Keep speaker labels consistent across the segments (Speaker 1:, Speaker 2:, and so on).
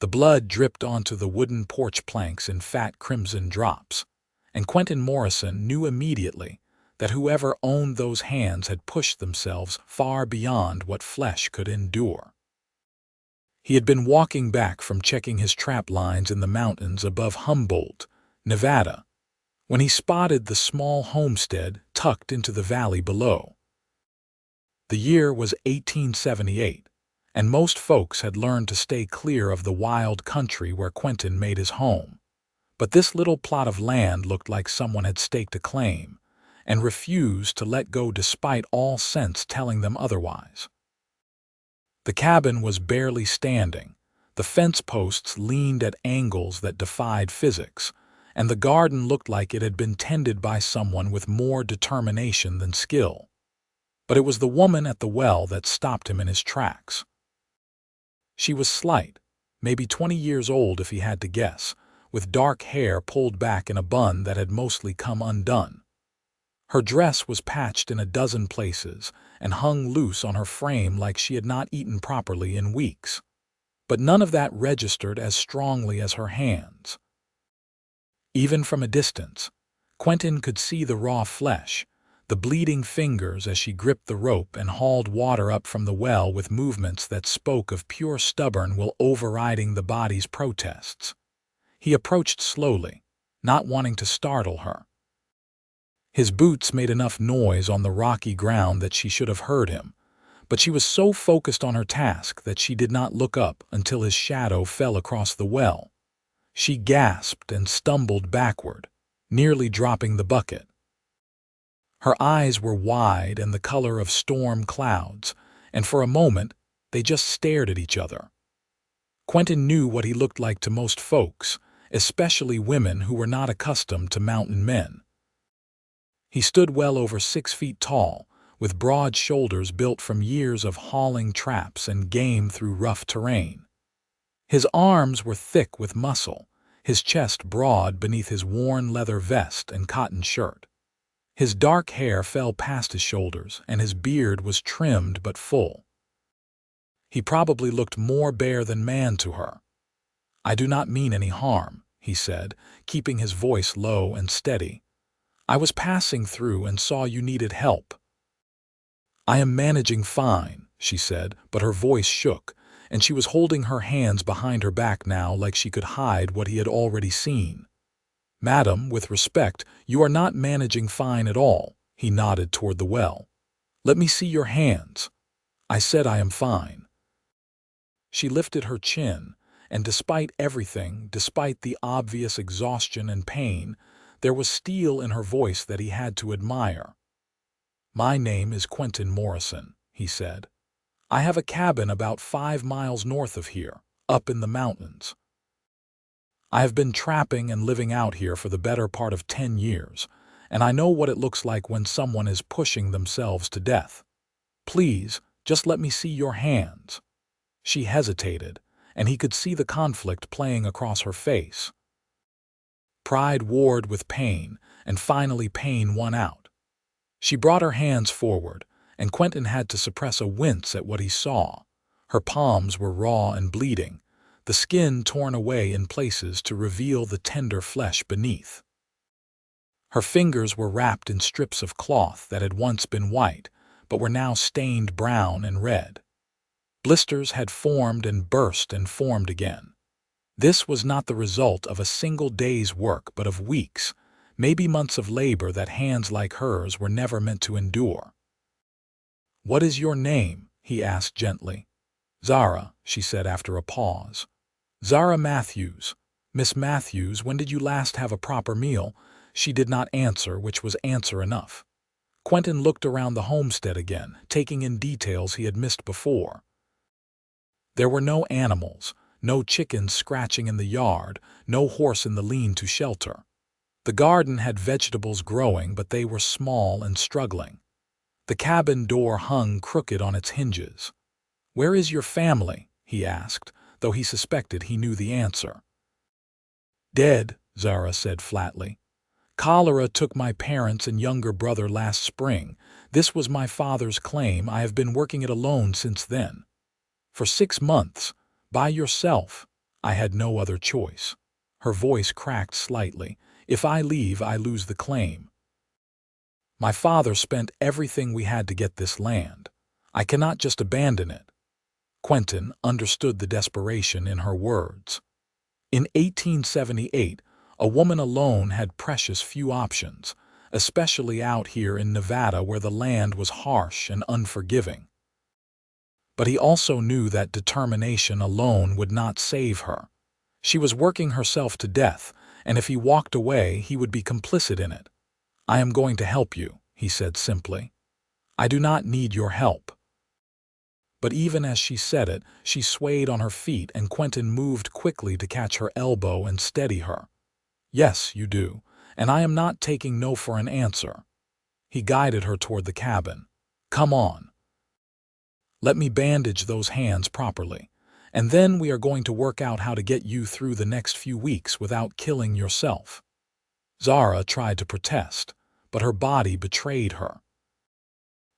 Speaker 1: The blood dripped onto the wooden porch planks in fat crimson drops, and Quentin Morrison knew immediately that whoever owned those hands had pushed themselves far beyond what flesh could endure. He had been walking back from checking his trap lines in the mountains above Humboldt, Nevada, when he spotted the small homestead tucked into the valley below. The year was 1878, and most folks had learned to stay clear of the wild country where Quentin made his home. But this little plot of land looked like someone had staked a claim and refused to let go despite all sense telling them otherwise. The cabin was barely standing, the fence posts leaned at angles that defied physics, and the garden looked like it had been tended by someone with more determination than skill. But it was the woman at the well that stopped him in his tracks. She was slight, maybe 20 years old if he had to guess, with dark hair pulled back in a bun that had mostly come undone. Her dress was patched in a dozen places and hung loose on her frame like she had not eaten properly in weeks. But none of that registered as strongly as her hands. Even from a distance, Quentin could see the raw flesh, the bleeding fingers as she gripped the rope and hauled water up from the well with movements that spoke of pure stubborn will overriding the body's protests. He approached slowly, not wanting to startle her. His boots made enough noise on the rocky ground that she should have heard him, but she was so focused on her task that she did not look up until his shadow fell across the well. She gasped and stumbled backward, nearly dropping the bucket. Her eyes were wide and the color of storm clouds, and for a moment they just stared at each other. Quentin knew what he looked like to most folks, especially women who were not accustomed to mountain men. He stood well over 6 feet tall, with broad shoulders built from years of hauling traps and game through rough terrain. His arms were thick with muscle, his chest broad beneath his worn leather vest and cotton shirt. His dark hair fell past his shoulders, and his beard was trimmed but full. He probably looked more bear than man to her. "I do not mean any harm," he said, keeping his voice low and steady. "I was passing through and saw you needed help." "I am managing fine," she said, but her voice shook, and she was holding her hands behind her back now like she could hide what he had already seen. "Madam, with respect, you are not managing fine at all," he nodded toward the well. "Let me see your hands." "I said I am fine." She lifted her chin, and despite everything, despite the obvious exhaustion and pain, there was steel in her voice that he had to admire. "My name is Quentin Morrison," he said. "I have a cabin about 5 miles north of here, up in the mountains. I have been trapping and living out here for the better part of 10 years, and I know what it looks like when someone is pushing themselves to death. Please, just let me see your hands." She hesitated, and he could see the conflict playing across her face. Pride warred with pain, and finally pain won out. She brought her hands forward, and Quentin had to suppress a wince at what he saw. Her palms were raw and bleeding, the skin torn away in places to reveal the tender flesh beneath. Her fingers were wrapped in strips of cloth that had once been white, but were now stained brown and red. Blisters had formed and burst and formed again. This was not the result of a single day's work, but of weeks, maybe months of labor that hands like hers were never meant to endure. "What is your name?" he asked gently. "Zara," she said after a pause. "Zara Matthews. Miss Matthews, when did you last have a proper meal?" She did not answer, which was answer enough. Quentin looked around the homestead again, taking in details he had missed before. There were no animals, no chickens scratching in the yard, no horse in the lean-to shelter. The garden had vegetables growing, but they were small and struggling. The cabin door hung crooked on its hinges. "Where is your family?" he asked, though he suspected he knew the answer. "Dead," Zara said flatly. "Cholera took my parents and younger brother last spring. This was my father's claim. I have been working it alone since then." "For 6 months? By yourself?" I had no other choice. Her voice cracked slightly. If I leave, I lose the claim. My father spent everything we had to get this land. I cannot just abandon it. Quentin understood the desperation in her words. In 1878, a woman alone had precious few options, especially out here in Nevada where the land was harsh and unforgiving. But he also knew that determination alone would not save her. She was working herself to death, and if he walked away, he would be complicit in it. I am going to help you, he said simply. I do not need your help. But even as she said it, she swayed on her feet and Quentin moved quickly to catch her elbow and steady her. Yes, you do, and I am not taking no for an answer. He guided her toward the cabin. Come on. Let me bandage those hands properly, and then we are going to work out how to get you through the next few weeks without killing yourself. Zara tried to protest, but her body betrayed her.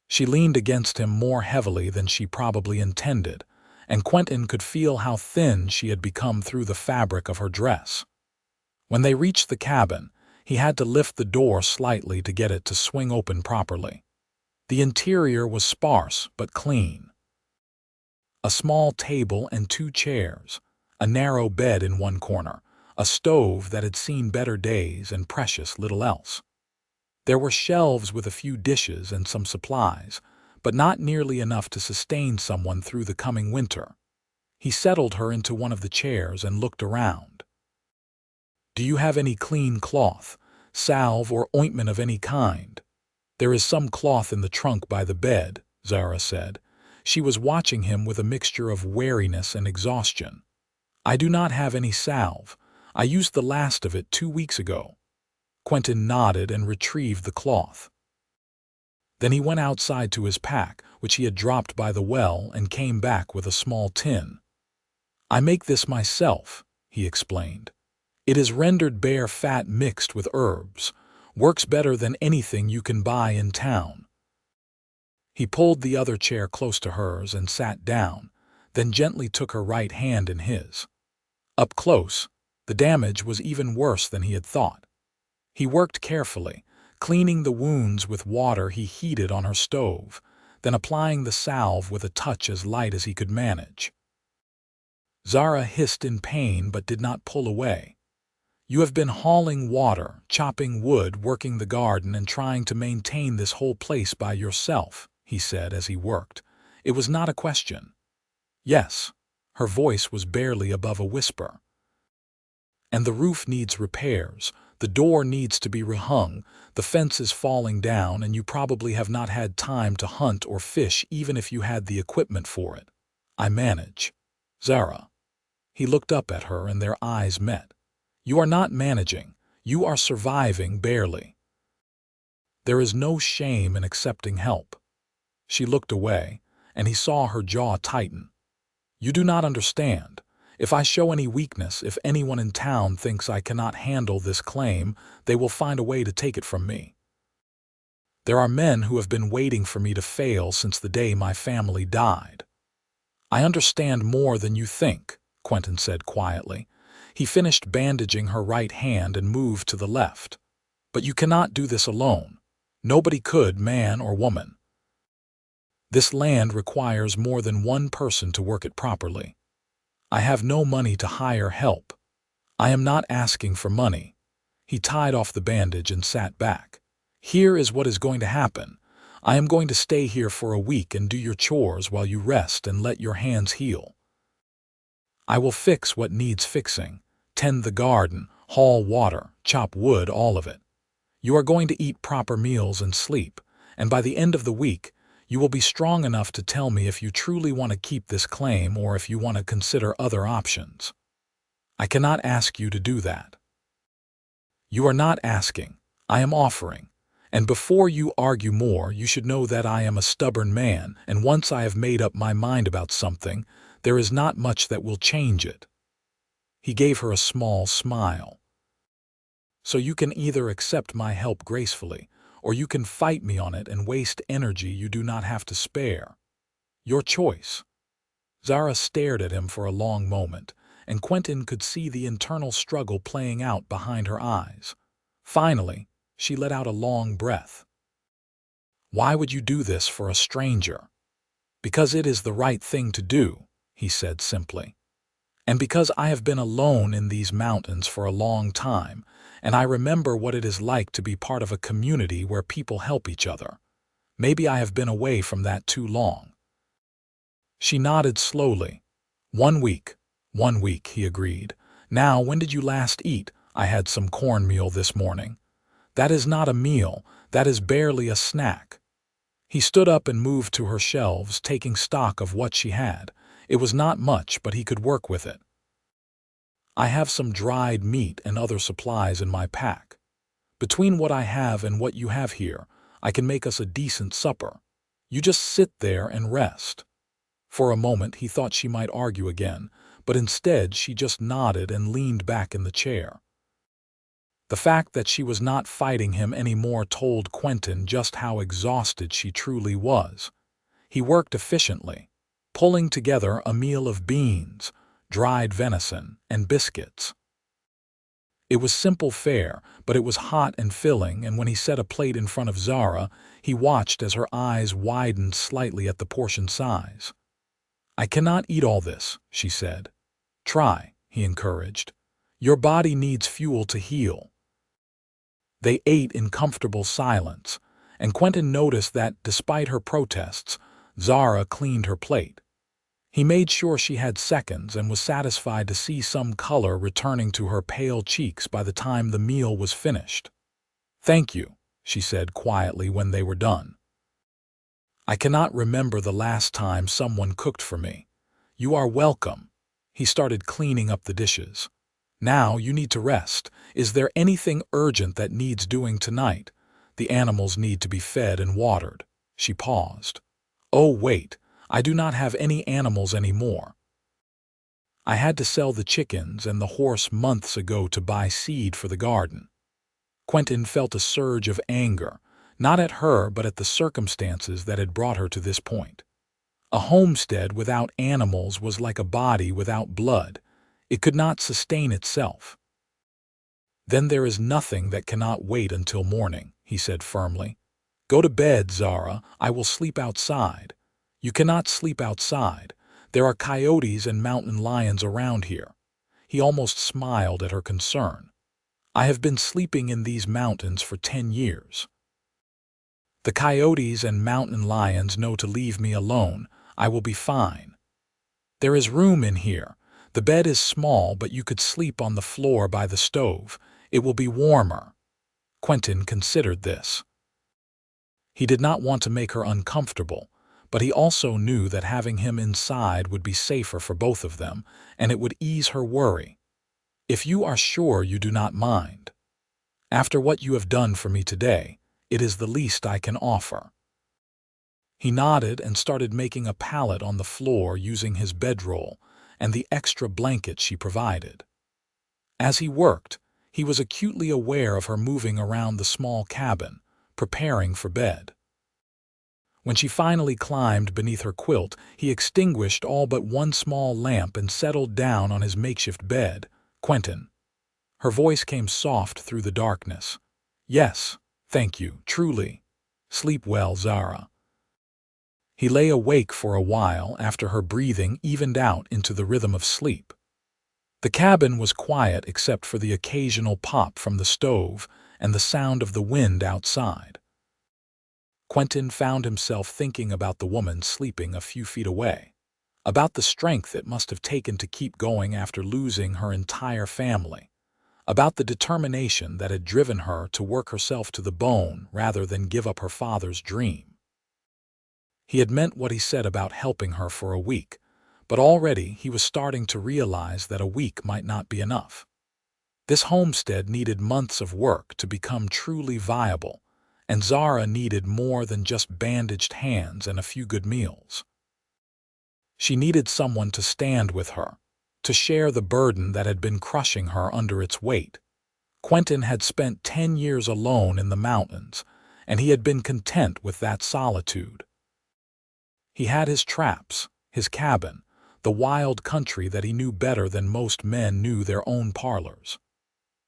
Speaker 1: She leaned against him more heavily than she probably intended, and Quentin could feel how thin she had become through the fabric of her dress. When they reached the cabin, he had to lift the door slightly to get it to swing open properly. The interior was sparse but clean. A small table and 2 chairs, a narrow bed in one corner, a stove that had seen better days, and precious little else. There were shelves with a few dishes and some supplies, but not nearly enough to sustain someone through the coming winter. He settled her into one of the chairs and looked around. Do you have any clean cloth, salve or ointment of any kind? There is some cloth in the trunk by the bed, Zara said. She was watching him with a mixture of wariness and exhaustion. I do not have any salve. I used the last of it 2 weeks ago. Quentin nodded and retrieved the cloth. Then he went outside to his pack, which he had dropped by the well, and came back with a small tin. I make this myself, he explained. It is rendered bear fat mixed with herbs. Works better than anything you can buy in town. He pulled the other chair close to hers and sat down, then gently took her right hand in his. Up close, the damage was even worse than he had thought. He worked carefully, cleaning the wounds with water he heated on her stove, then applying the salve with a touch as light as he could manage. Zara hissed in pain but did not pull away. You have been hauling water, chopping wood, working the garden, and trying to maintain this whole place by yourself, he said as he worked. It was not a question. Yes, her voice was barely above a whisper. And the roof needs repairs, the door needs to be rehung, the fence is falling down, and you probably have not had time to hunt or fish even if you had the equipment for it. I manage. Zara. He looked up at her and their eyes met. You are not managing, you are surviving barely. There is no shame in accepting help. She looked away, and he saw her jaw tighten. You do not understand. If I show any weakness, if anyone in town thinks I cannot handle this claim, they will find a way to take it from me. There are men who have been waiting for me to fail since the day my family died. I understand more than you think, Quentin said quietly. He finished bandaging her right hand and moved to the left. But you cannot do this alone. Nobody could, man or woman. This land requires more than one person to work it properly. I have no money to hire help. I am not asking for money. He tied off the bandage and sat back. Here is what is going to happen. I am going to stay here for a week and do your chores while you rest and let your hands heal. I will fix what needs fixing, tend the garden, haul water, chop wood, all of it. You are going to eat proper meals and sleep, and by the end of the week, you will be strong enough to tell me if you truly want to keep this claim or if you want to consider other options. I cannot ask you to do that. You are not asking, I am offering. And before you argue more, you should know that I am a stubborn man, and once I have made up my mind about something, there is not much that will change it. He gave her a small smile. So you can either accept my help gracefully, or you can fight me on it and waste energy you do not have to spare. Your choice. Zara stared at him for a long moment, and Quentin could see the internal struggle playing out behind her eyes. Finally, she let out a long breath. "Why would you do this for a stranger?" "Because it is the right thing to do," he said simply. "And because I have been alone in these mountains for a long time, and I remember what it is like to be part of a community where people help each other. Maybe I have been away from that too long." She nodded slowly. 1 week, he agreed. "Now, when did you last eat?" "I had some cornmeal this morning." "That is not a meal, that is barely a snack." He stood up and moved to her shelves, taking stock of what she had. It was not much, but he could work with it. "I have some dried meat and other supplies in my pack. Between what I have and what you have here, I can make us a decent supper. You just sit there and rest." For a moment he thought she might argue again, but instead she just nodded and leaned back in the chair. The fact that she was not fighting him anymore told Quentin just how exhausted she truly was. He worked efficiently, pulling together a meal of beans, dried venison, and biscuits. It was simple fare, but it was hot and filling, and when he set a plate in front of Zara, he watched as her eyes widened slightly at the portion size. "I cannot eat all this," she said. "Try," he encouraged. "Your body needs fuel to heal." They ate in comfortable silence, and Quentin noticed that, despite her protests, Zara cleaned her plate. He made sure she had seconds and was satisfied to see some color returning to her pale cheeks by the time the meal was finished. "Thank you," she said quietly when they were done. "I cannot remember the last time someone cooked for me." "You are welcome." He started cleaning up the dishes. "Now you need to rest. Is there anything urgent that needs doing tonight?" "The animals need to be fed and watered." She paused. "Oh, wait. I do not have any animals anymore. I had to sell the chickens and the horse months ago to buy seed for the garden." Quentin felt a surge of anger, not at her but at the circumstances that had brought her to this point. A homestead without animals was like a body without blood. It could not sustain itself. "Then there is nothing that cannot wait until morning," he said firmly. "Go to bed, Zara. I will sleep outside." "You cannot sleep outside. There are coyotes and mountain lions around here." He almost smiled at her concern. "I have been sleeping in these mountains for 10 years. The coyotes and mountain lions know to leave me alone. I will be fine. There is room in here. The bed is small, but you could sleep on the floor by the stove. It will be warmer." Quentin considered this. He did not want to make her uncomfortable, but he also knew that having him inside would be safer for both of them, and it would ease her worry. "If you are sure you do not mind. After what you have done for me today, it is the least I can offer." He nodded and started making a pallet on the floor using his bedroll and the extra blanket she provided. As he worked, he was acutely aware of her moving around the small cabin, preparing for bed. When she finally climbed beneath her quilt, he extinguished all but one small lamp and settled down on his makeshift bed. "Quentin." Her voice came soft through the darkness. "Yes, thank you, truly. Sleep well, Zara." He lay awake for a while after her breathing evened out into the rhythm of sleep. The cabin was quiet except for the occasional pop from the stove and the sound of the wind outside. Quentin found himself thinking about the woman sleeping a few feet away, about the strength it must have taken to keep going after losing her entire family, about the determination that had driven her to work herself to the bone rather than give up her father's dream. He had meant what he said about helping her for a week, but already he was starting to realize that a week might not be enough. This homestead needed months of work to become truly viable, and Zara needed more than just bandaged hands and a few good meals. She needed someone to stand with her, to share the burden that had been crushing her under its weight. Quentin had spent 10 years alone in the mountains, and he had been content with that solitude. He had his traps, his cabin, the wild country that he knew better than most men knew their own parlors.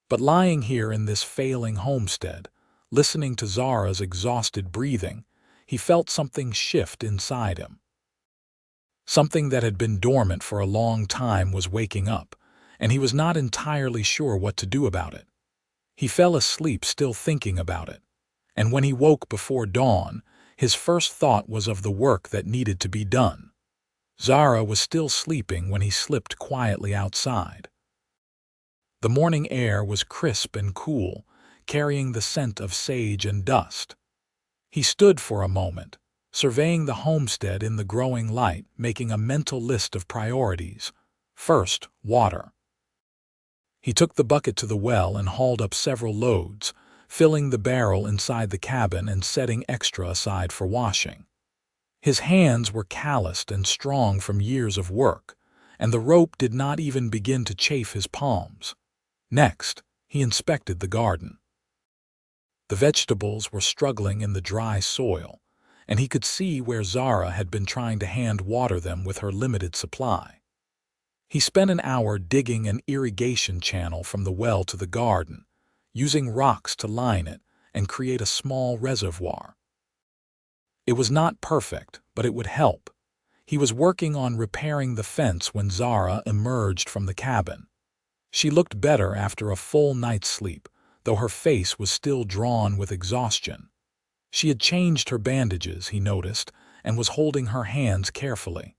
Speaker 1: But lying here in this failing homestead, listening to Zara's exhausted breathing, he felt something shift inside him. Something that had been dormant for a long time was waking up, and he was not entirely sure what to do about it. He fell asleep still thinking about it, and when he woke before dawn, his first thought was of the work that needed to be done. Zara was still sleeping when he slipped quietly outside. The morning air was crisp and cool, carrying the scent of sage and dust. He stood for a moment, surveying the homestead in the growing light, making a mental list of priorities. First, water. He took the bucket to the well and hauled up several loads, filling the barrel inside the cabin and setting extra aside for washing. His hands were calloused and strong from years of work, and the rope did not even begin to chafe his palms. Next, he inspected the garden. The vegetables were struggling in the dry soil, and he could see where Zara had been trying to hand water them with her limited supply. He spent an hour digging an irrigation channel from the well to the garden, using rocks to line it and create a small reservoir. It was not perfect, but it would help. He was working on repairing the fence when Zara emerged from the cabin. She looked better after a full night's sleep, though her face was still drawn with exhaustion. She had changed her bandages, he noticed, and was holding her hands carefully.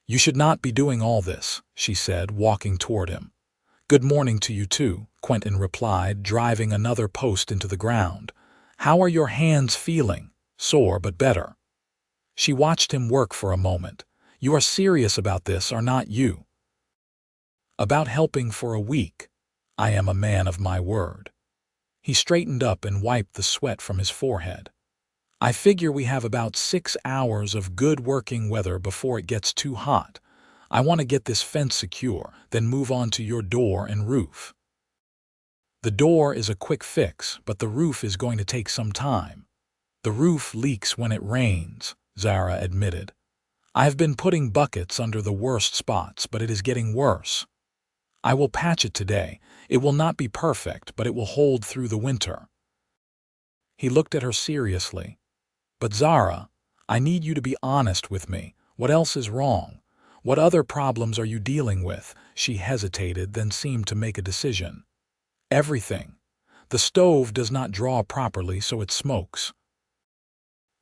Speaker 1: "You should not be doing all this," she said, walking toward him. "Good morning to you too," Quentin replied, driving another post into the ground. "How are your hands feeling?" "Sore, but better." She watched him work for a moment. "You are serious about this, are not you?" "About helping for a week. I am a man of my word." He straightened up and wiped the sweat from his forehead. "I figure we have about 6 hours of good working weather before it gets too hot. I want to get this fence secure, then move on to your door and roof." "The door is a quick fix, but the roof is going to take some time." "The roof leaks when it rains," Zara admitted. "I have been putting buckets under the worst spots, but it is getting worse. I will patch it today. It will not be perfect, but it will hold through the winter." He looked at her seriously. "But Zara, I need you to be honest with me. What else is wrong? What other problems are you dealing with?" She hesitated, then seemed to make a decision. "Everything. The stove does not draw properly, so it smokes.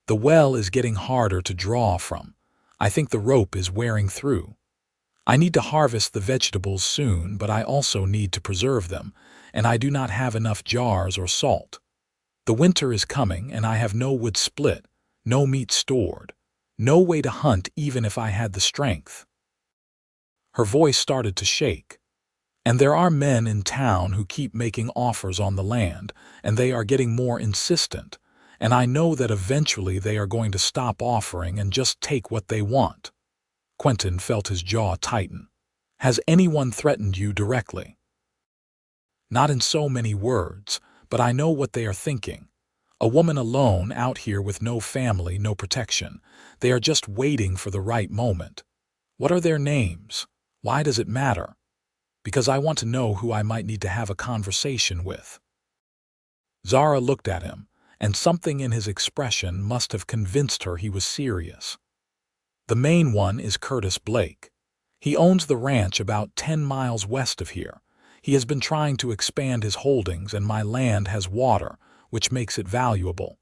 Speaker 1: The well is getting harder to draw from. I think the rope is wearing through. I need to harvest the vegetables soon, but I also need to preserve them, and I do not have enough jars or salt. The winter is coming, and I have no wood split, no meat stored, no way to hunt even if I had the strength." Her voice started to shake. "And there are men in town who keep making offers on the land, and they are getting more insistent, and I know that eventually they are going to stop offering and just take what they want." Quentin felt his jaw tighten. "Has anyone threatened you directly?" "Not in so many words, but I know what they are thinking. A woman alone out here with no family, no protection. They are just waiting for the right moment." "What are their names? Why does it matter?" "Because I want to know who I might need to have a conversation with." Zara looked at him, and something in his expression must have convinced her he was serious. "The main one is Curtis Blake. He owns the ranch about 10 miles west of here. He has been trying to expand his holdings, and my land has water, which makes it valuable.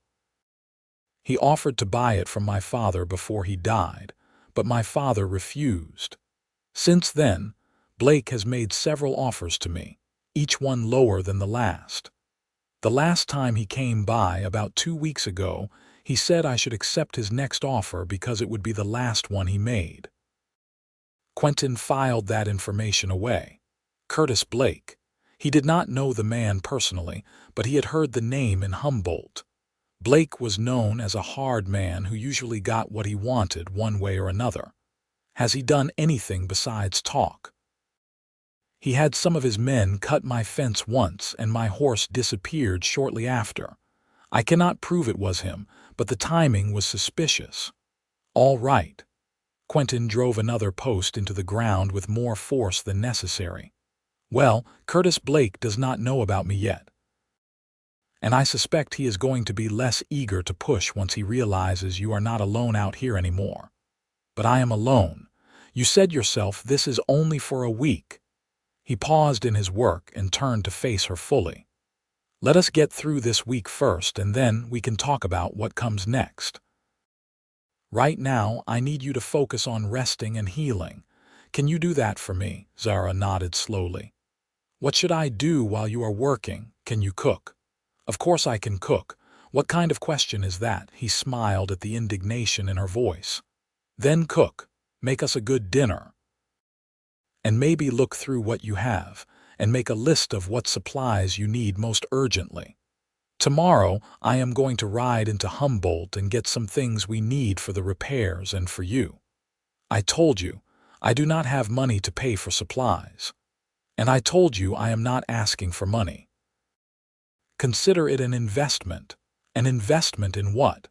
Speaker 1: He offered to buy it from my father before he died, but my father refused. Since then, Blake has made several offers to me, each one lower than the last. The last time he came by, about 2 weeks ago, he said I should accept his next offer because it would be the last one he made." Quentin filed that information away. Curtis Blake. He did not know the man personally, but he had heard the name in Humboldt. Blake was known as a hard man who usually got what he wanted one way or another. Has he done anything besides talk? "He had some of his men cut my fence once, and my horse disappeared shortly after. I cannot prove it was him, but the timing was suspicious." "All right." Quentin drove another post into the ground with more force than necessary. "Well, Curtis Blake does not know about me yet. And I suspect he is going to be less eager to push once he realizes you are not alone out here anymore." "But I am alone. You said yourself this is only for a week." He paused in his work and turned to face her fully. "Let us get through this week first, and then we can talk about what comes next. Right now, I need you to focus on resting and healing. Can you do that for me?" Zara nodded slowly. "What should I do while you are working? Can you cook?" "Of course I can cook. What kind of question is that?" He smiled at the indignation in her voice. "Then cook. Make us a good dinner. And maybe look through what you have, and make a list of what supplies you need most urgently. Tomorrow, I am going to ride into Humboldt and get some things we need for the repairs and for you. I told you, I do not have money to pay for supplies. And I told you I am not asking for money. Consider it an investment. An investment in what?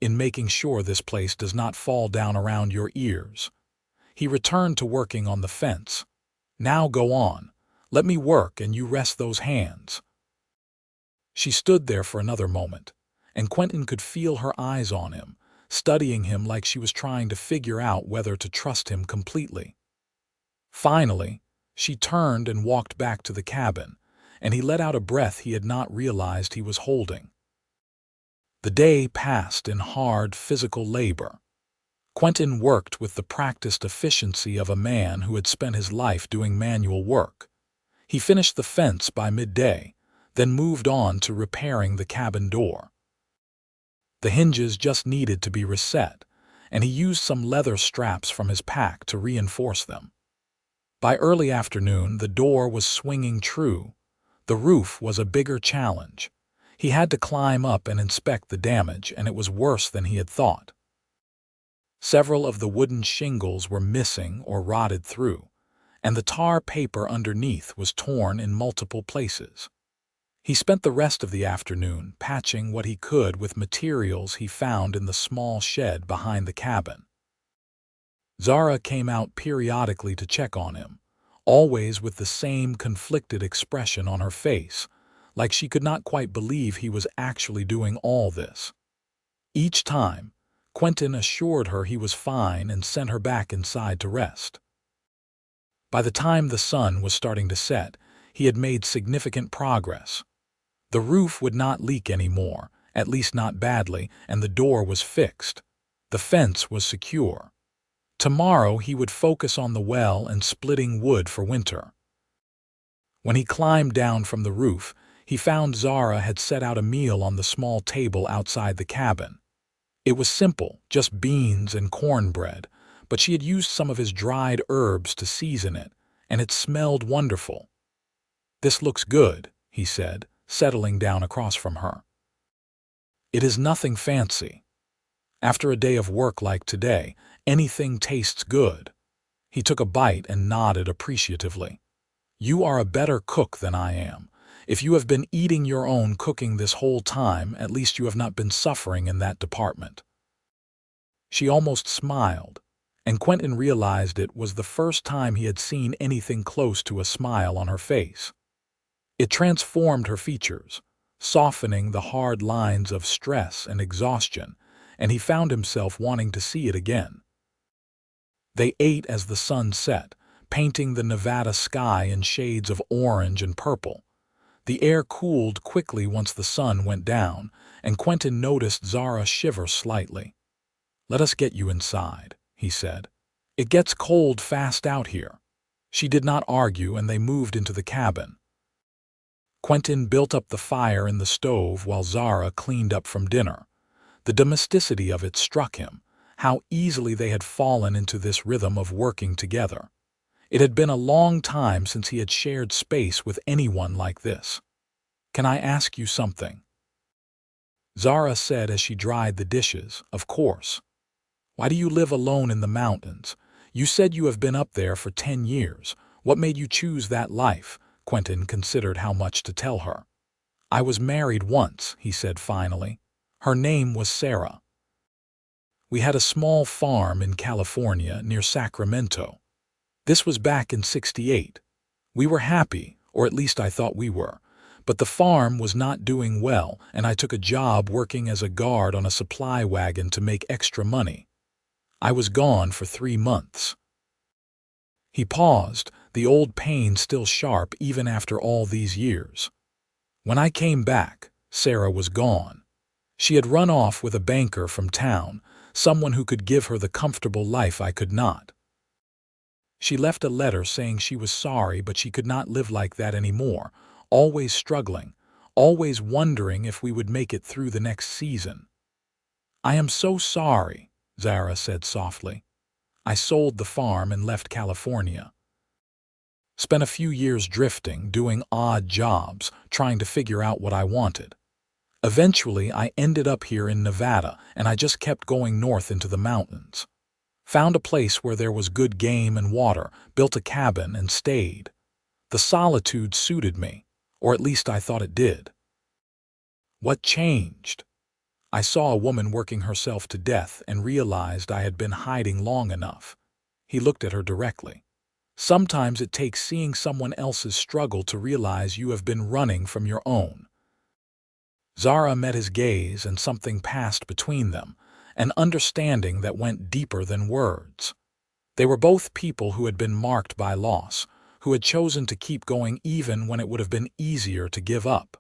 Speaker 1: In making sure this place does not fall down around your ears." He returned to working on the fence. "Now go on. Let me work and you rest those hands." She stood there for another moment, and Quentin could feel her eyes on him, studying him like she was trying to figure out whether to trust him completely. Finally, she turned and walked back to the cabin, and he let out a breath he had not realized he was holding. The day passed in hard physical labor. Quentin worked with the practiced efficiency of a man who had spent his life doing manual work. He finished the fence by midday, then moved on to repairing the cabin door. The hinges just needed to be reset, and he used some leather straps from his pack to reinforce them. By early afternoon, the door was swinging true. The roof was a bigger challenge. He had to climb up and inspect the damage, and it was worse than he had thought. Several of the wooden shingles were missing or rotted through, and the tar paper underneath was torn in multiple places. He spent the rest of the afternoon patching what he could with materials he found in the small shed behind the cabin. Zara came out periodically to check on him, always with the same conflicted expression on her face, like she could not quite believe he was actually doing all this. Each time, Quentin assured her he was fine and sent her back inside to rest. By the time the sun was starting to set, he had made significant progress. The roof would not leak anymore, at least not badly, and the door was fixed. The fence was secure. Tomorrow he would focus on the well and splitting wood for winter. When he climbed down from the roof, he found Zara had set out a meal on the small table outside the cabin. It was simple, just beans and cornbread, but she had used some of his dried herbs to season it, and it smelled wonderful. "This looks good," he said, settling down across from her. "It is nothing fancy. After a day of work like today, anything tastes good." He took a bite and nodded appreciatively. "You are a better cook than I am. If you have been eating your own cooking this whole time, at least you have not been suffering in that department." She almost smiled, and Quentin realized it was the first time he had seen anything close to a smile on her face. It transformed her features, softening the hard lines of stress and exhaustion, and he found himself wanting to see it again. They ate as the sun set, painting the Nevada sky in shades of orange and purple. The air cooled quickly once the sun went down, and Quentin noticed Zara shiver slightly. "Let us get you inside," he said. "It gets cold fast out here." She did not argue, and they moved into the cabin. Quentin built up the fire in the stove while Zara cleaned up from dinner. The domesticity of it struck him, how easily they had fallen into this rhythm of working together. It had been a long time since he had shared space with anyone like this. "Can I ask you something?" Zara said as she dried the dishes, "Of course." "Why do you live alone in the mountains? You said you have been up there for 10 years. What made you choose that life?" Quentin considered how much to tell her. "I was married once," he said finally. "Her name was Sarah. We had a small farm in California near Sacramento. This was back in '68. We were happy, or at least I thought we were. But the farm was not doing well, and I took a job working as a guard on a supply wagon to make extra money. I was gone for 3 months. He paused, the old pain still sharp even after all these years. When I came back, Sarah was gone. She had run off with a banker from town, someone who could give her the comfortable life I could not. She left a letter saying she was sorry, but she could not live like that anymore, always struggling, always wondering if we would make it through the next season. "I am so sorry," Zara said softly. "I sold the farm and left California. Spent a few years drifting, doing odd jobs, trying to figure out what I wanted. Eventually, I ended up here in Nevada, and I just kept going north into the mountains. Found a place where there was good game and water, built a cabin, and stayed. The solitude suited me, or at least I thought it did." "What changed?" "I saw a woman working herself to death and realized I had been hiding long enough." He looked at her directly. "Sometimes it takes seeing someone else's struggle to realize you have been running from your own." Zara met his gaze, and something passed between them, an understanding that went deeper than words. They were both people who had been marked by loss, who had chosen to keep going even when it would have been easier to give up.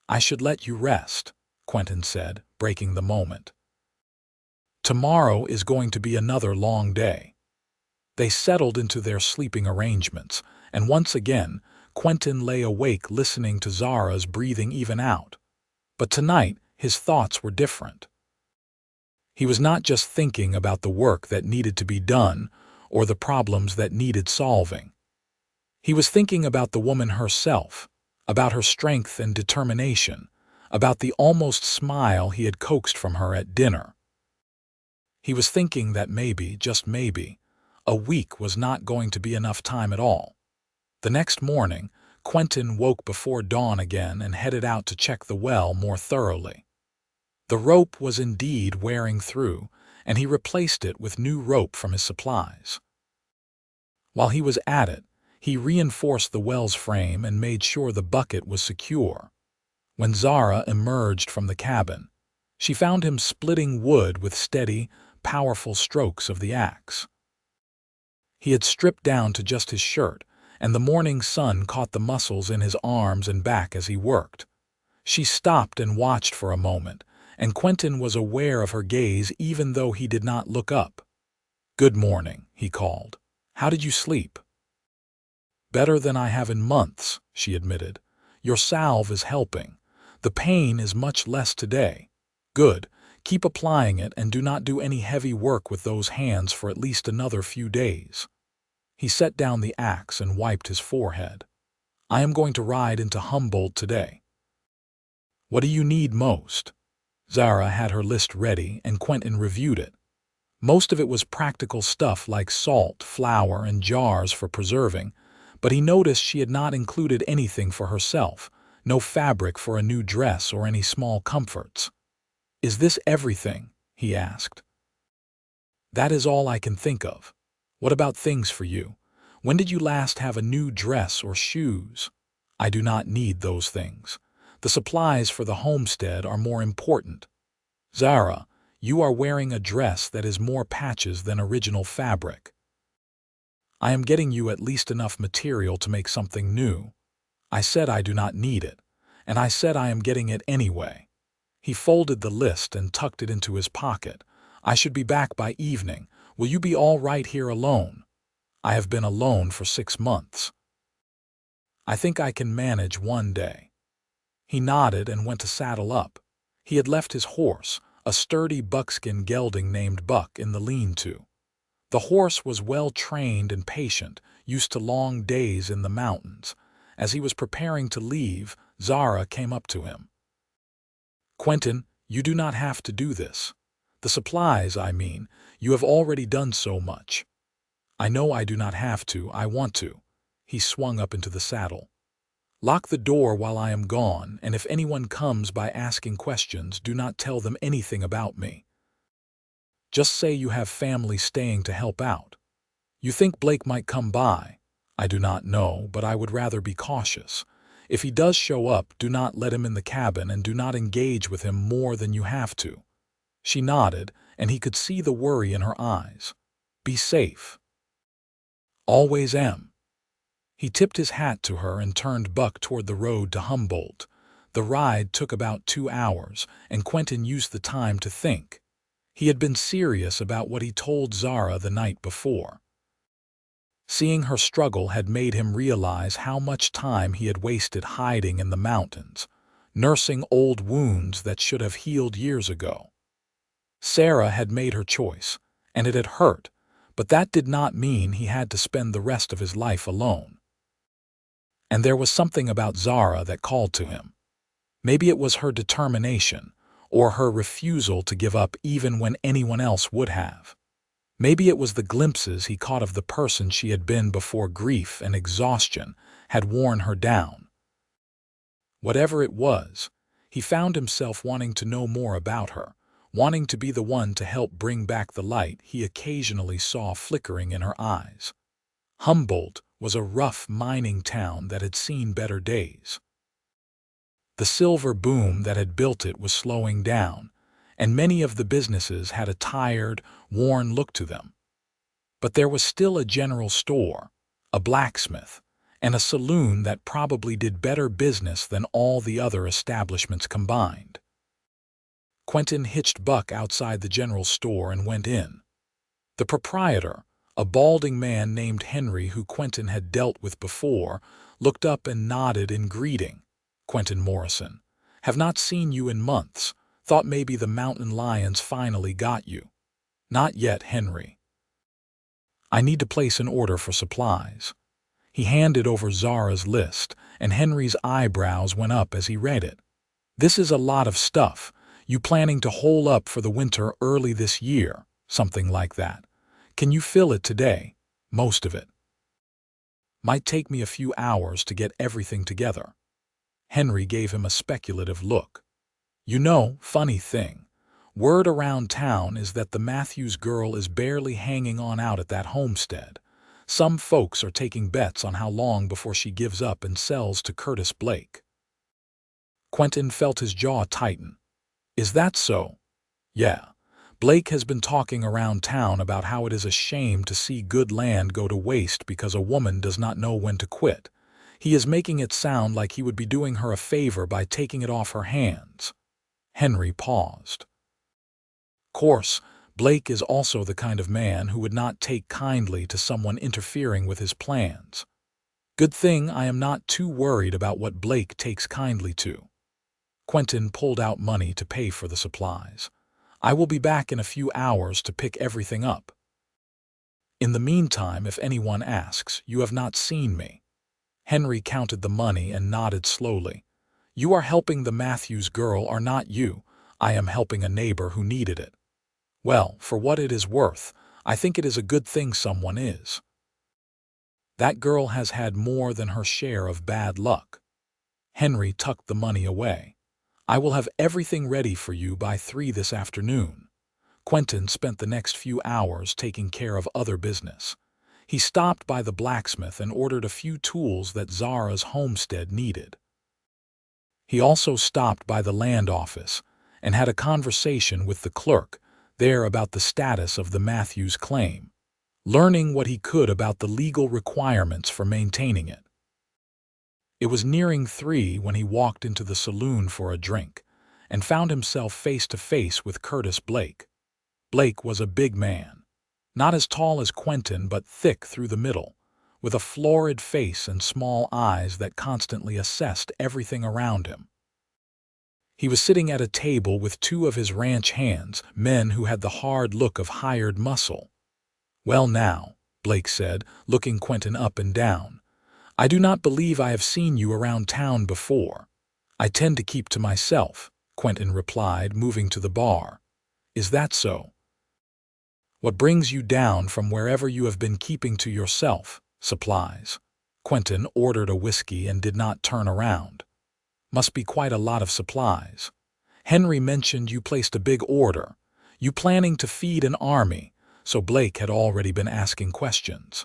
Speaker 1: "I should let you rest," Quentin said, breaking the moment. "Tomorrow is going to be another long day." They settled into their sleeping arrangements, and once again, Quentin lay awake listening to Zara's breathing even out. But tonight, his thoughts were different. He was not just thinking about the work that needed to be done or the problems that needed solving. He was thinking about the woman herself, about her strength and determination, about the almost smile he had coaxed from her at dinner. He was thinking that maybe, just maybe, a week was not going to be enough time at all. The next morning, Quentin woke before dawn again and headed out to check the well more thoroughly. The rope was indeed wearing through, and he replaced it with new rope from his supplies. While he was at it, he reinforced the well's frame and made sure the bucket was secure. When Zara emerged from the cabin, she found him splitting wood with steady, powerful strokes of the axe. He had stripped down to just his shirt, and the morning sun caught the muscles in his arms and back as he worked. She stopped and watched for a moment, and Quentin was aware of her gaze even though he did not look up. "Good morning," he called. "How did you sleep?" "Better than I have in months," she admitted. "Your salve is helping. The pain is much less today." "Good. Keep applying it and do not do any heavy work with those hands for at least another few days." He set down the axe and wiped his forehead. "I am going to ride into Humboldt today." "What do you need most?" Zara had her list ready, and Quentin reviewed it. Most of it was practical stuff like salt, flour, and jars for preserving, but he noticed she had not included anything for herself, no fabric for a new dress or any small comforts. "Is this everything?" he asked. "That is all I can think of. What about things for you? When did you last have a new dress or shoes?" "I do not need those things. The supplies for the homestead are more important." "Zara, you are wearing a dress that is more patches than original fabric. I am getting you at least enough material to make something new. I said I do not need it, and I said I am getting it anyway." He folded the list and tucked it into his pocket. "I should be back by evening. Will you be all right here alone?" "I have been alone for 6 months. I think I can manage one day." He nodded and went to saddle up. He had left his horse, a sturdy buckskin gelding named Buck, in the lean-to. The horse was well trained and patient, used to long days in the mountains. As he was preparing to leave, Zara came up to him. "Quentin, you do not have to do this. The supplies, I mean, you have already done so much." "I know I do not have to, I want to." He swung up into the saddle. "Lock the door while I am gone, and if anyone comes by asking questions, do not tell them anything about me." Just say you have family staying to help out. You think Blake might come by? I do not know, but I would rather be cautious. If he does show up, do not let him in the cabin and do not engage with him more than you have to." She nodded, and he could see the worry in her eyes. "Be safe." "Always am." He tipped his hat to her and turned Buck toward the road to Humboldt. The ride took about 2 hours, and Quentin used the time to think. He had been serious about what he told Zara the night before. Seeing her struggle had made him realize how much time he had wasted hiding in the mountains, nursing old wounds that should have healed years ago. Sarah had made her choice, and it had hurt, but that did not mean he had to spend the rest of his life alone. And there was something about Zara that called to him. Maybe it was her determination, or her refusal to give up even when anyone else would have. Maybe it was the glimpses he caught of the person she had been before grief and exhaustion had worn her down. Whatever it was, he found himself wanting to know more about her, wanting to be the one to help bring back the light he occasionally saw flickering in her eyes. Humboldt was a rough mining town that had seen better days. The silver boom that had built it was slowing down, and many of the businesses had a tired, worn look to them. But there was still a general store, a blacksmith, and a saloon that probably did better business than all the other establishments combined. Quentin hitched Buck outside the general store and went in. The proprietor, a balding man named Henry who Quentin had dealt with before, looked up and nodded in greeting. "Quentin Morrison. Have not seen you in months. Thought maybe the mountain lions finally got you." "Not yet, Henry. I need to place an order for supplies." He handed over Zara's list, and Henry's eyebrows went up as he read it. "This is a lot of stuff. You planning to hole up for the winter early this year?" "Something like that." "Can you fill it today?" "Most of it." "Might take me a few hours to get everything together." Henry gave him a speculative look. "You know, funny thing, word around town is that the Matthews girl is barely hanging on out at that homestead. Some folks are taking bets on how long before she gives up and sells to Curtis Blake." Quentin felt his jaw tighten. "Is that so?" "Yeah. Blake has been talking around town about how it is a shame to see good land go to waste because a woman does not know when to quit. He is making it sound like he would be doing her a favor by taking it off her hands." Henry paused. "Course, Blake is also the kind of man who would not take kindly to someone interfering with his plans. Good thing I am not too worried about what Blake takes kindly to." Quentin pulled out money to pay for the supplies. "I will be back in a few hours to pick everything up. In the meantime, if anyone asks, you have not seen me." Henry counted the money and nodded slowly. "You are helping the Matthews girl, are not you? I am helping a neighbor who needed it." "Well, for what it is worth, I think it is a good thing someone is. That girl has had more than her share of bad luck." Henry tucked the money away. "I will have everything ready for you by 3 this afternoon." Quentin spent the next few hours taking care of other business. He stopped by the blacksmith and ordered a few tools that Zara's homestead needed. He also stopped by the land office and had a conversation with the clerk there about the status of the Matthews claim, learning what he could about the legal requirements for maintaining it. It was nearing 3 when he walked into the saloon for a drink and found himself face to face with Curtis Blake. Blake was a big man, not as tall as Quentin but thick through the middle, with a florid face and small eyes that constantly assessed everything around him. He was sitting at a table with 2 of his ranch hands, men who had the hard look of hired muscle. "Well now," Blake said, looking Quentin up and down, "I do not believe I have seen you around town before." "I tend to keep to myself," Quentin replied, moving to the bar. "Is that so? What brings you down from wherever you have been keeping to yourself?" "Supplies." Quentin ordered a whiskey and did not turn around. "Must be quite a lot of supplies. Henry mentioned you placed a big order. You planning to feed an army? So Blake had already been asking questions.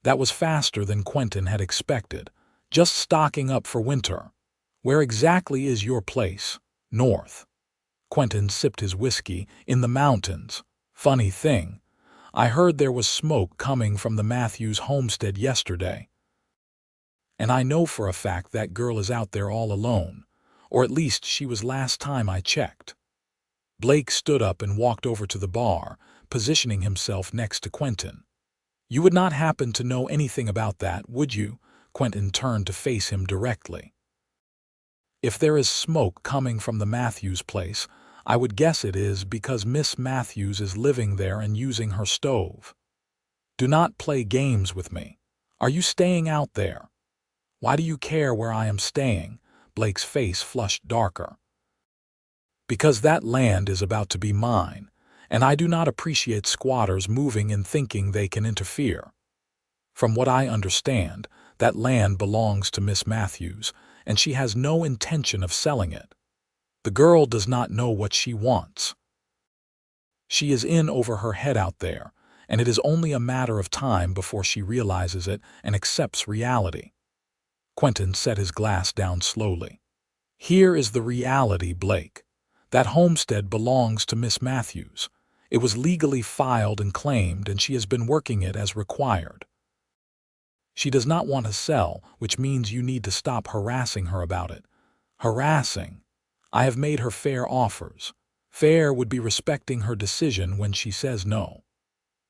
Speaker 1: That was faster than Quentin had expected. Just stocking up for winter. Where exactly is your place? North. Quentin sipped his whiskey. In the mountains. Funny thing, I heard there was smoke coming from the Matthews homestead yesterday. And I know for a fact that girl is out there all alone, or at least she was last time I checked. Blake stood up and walked over to the bar, positioning himself next to Quentin. You would not happen to know anything about that, would you? Quentin turned to face him directly. If there is smoke coming from the Matthews place, I would guess it is because Miss Matthews is living there and using her stove. Do not play games with me. Are you staying out there? Why do you care where I am staying? Blake's face flushed darker. Because that land is about to be mine, and I do not appreciate squatters moving and thinking they can interfere. From what I understand, that land belongs to Miss Matthews, and she has no intention of selling it. The girl does not know what she wants. She is in over her head out there, and it is only a matter of time before she realizes it and accepts reality. Quentin set his glass down slowly. Here is the reality, Blake. That homestead belongs to Miss Matthews. It was legally filed and claimed, and she has been working it as required. She does not want to sell, which means you need to stop harassing her about it. Harassing? I have made her fair offers. Fair would be respecting her decision when she says no.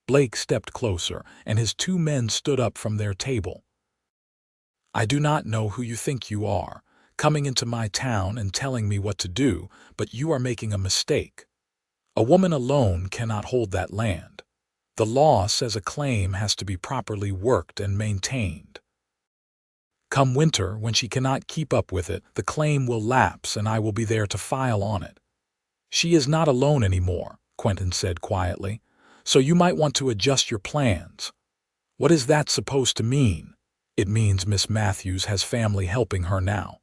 Speaker 1: Blake stepped closer, and his two men stood up from their table. I do not know who you think you are, coming into my town and telling me what to do, but you are making a mistake. A woman alone cannot hold that land. The law says a claim has to be properly worked and maintained. Come winter, when she cannot keep up with it, the claim will lapse and I will be there to file on it. She is not alone anymore, Quentin said quietly, so you might want to adjust your plans. What is that supposed to mean? It means Miss Matthews has family helping her now.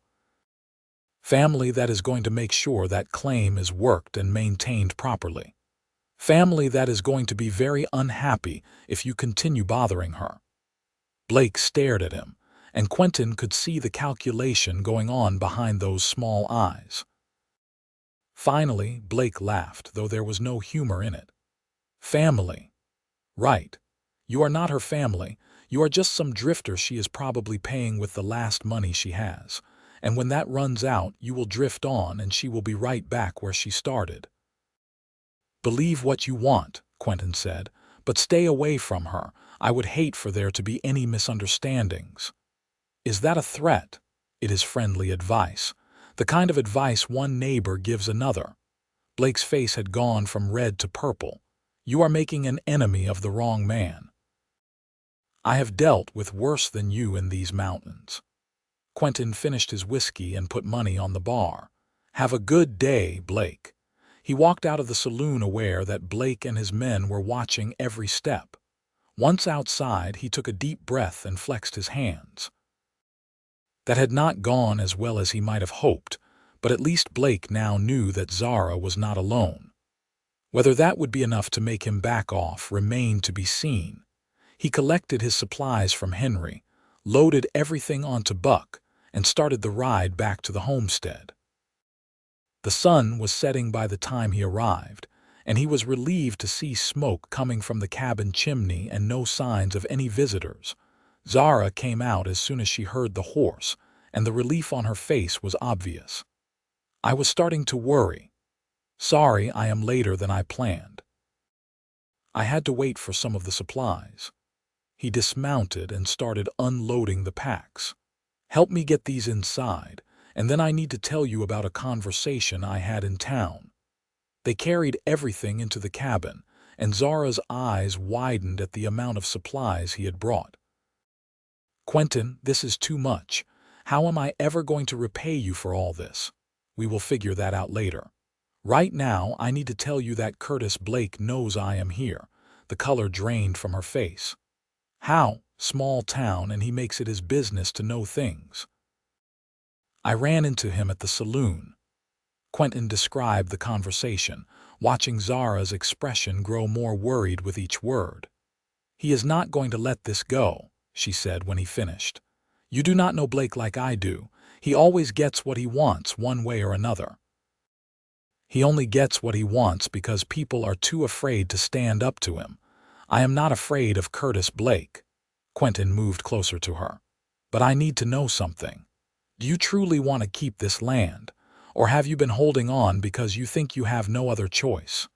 Speaker 1: Family that is going to make sure that claim is worked and maintained properly. Family that is going to be very unhappy if you continue bothering her. Blake stared at him, and Quentin could see the calculation going on behind those small eyes. Finally, Blake laughed, though there was no humor in it. Family. Right. You are not her family. You are just some drifter she is probably paying with the last money she has. And when that runs out, you will drift on and she will be right back where she started. Believe what you want, Quentin said, but stay away from her. I would hate for there to be any misunderstandings. Is that a threat? It is friendly advice. The kind of advice one neighbor gives another. Blake's face had gone from red to purple. You are making an enemy of the wrong man. I have dealt with worse than you in these mountains. Quentin finished his whiskey and put money on the bar. Have a good day, Blake. He walked out of the saloon aware that Blake and his men were watching every step. Once outside, he took a deep breath and flexed his hands. That had not gone as well as he might have hoped, but at least Blake now knew that Zara was not alone. Whether that would be enough to make him back off remained to be seen. He collected his supplies from Henry, loaded everything onto Buck, and started the ride back to the homestead. The sun was setting by the time he arrived, and he was relieved to see smoke coming from the cabin chimney and no signs of any visitors. Zara came out as soon as she heard the horse, and the relief on her face was obvious. I was starting to worry. Sorry, I am later than I planned. I had to wait for some of the supplies. He dismounted and started unloading the packs. Help me get these inside, and then I need to tell you about a conversation I had in town. They carried everything into the cabin, and Zara's eyes widened at the amount of supplies he had brought. Quentin, this is too much. How am I ever going to repay you for all this? We will figure that out later. Right now, I need to tell you that Curtis Blake knows I am here. The color drained from her face. How? Small town, and he makes it his business to know things. I ran into him at the saloon. Quentin described the conversation, watching Zara's expression grow more worried with each word. "He is not going to let this go," she said when he finished. "You do not know Blake like I do. He always gets what he wants one way or another. He only gets what he wants because people are too afraid to stand up to him. I am not afraid of Curtis Blake." Quentin moved closer to her. "But I need to know something. Do you truly want to keep this land, or have you been holding on because you think you have no other choice?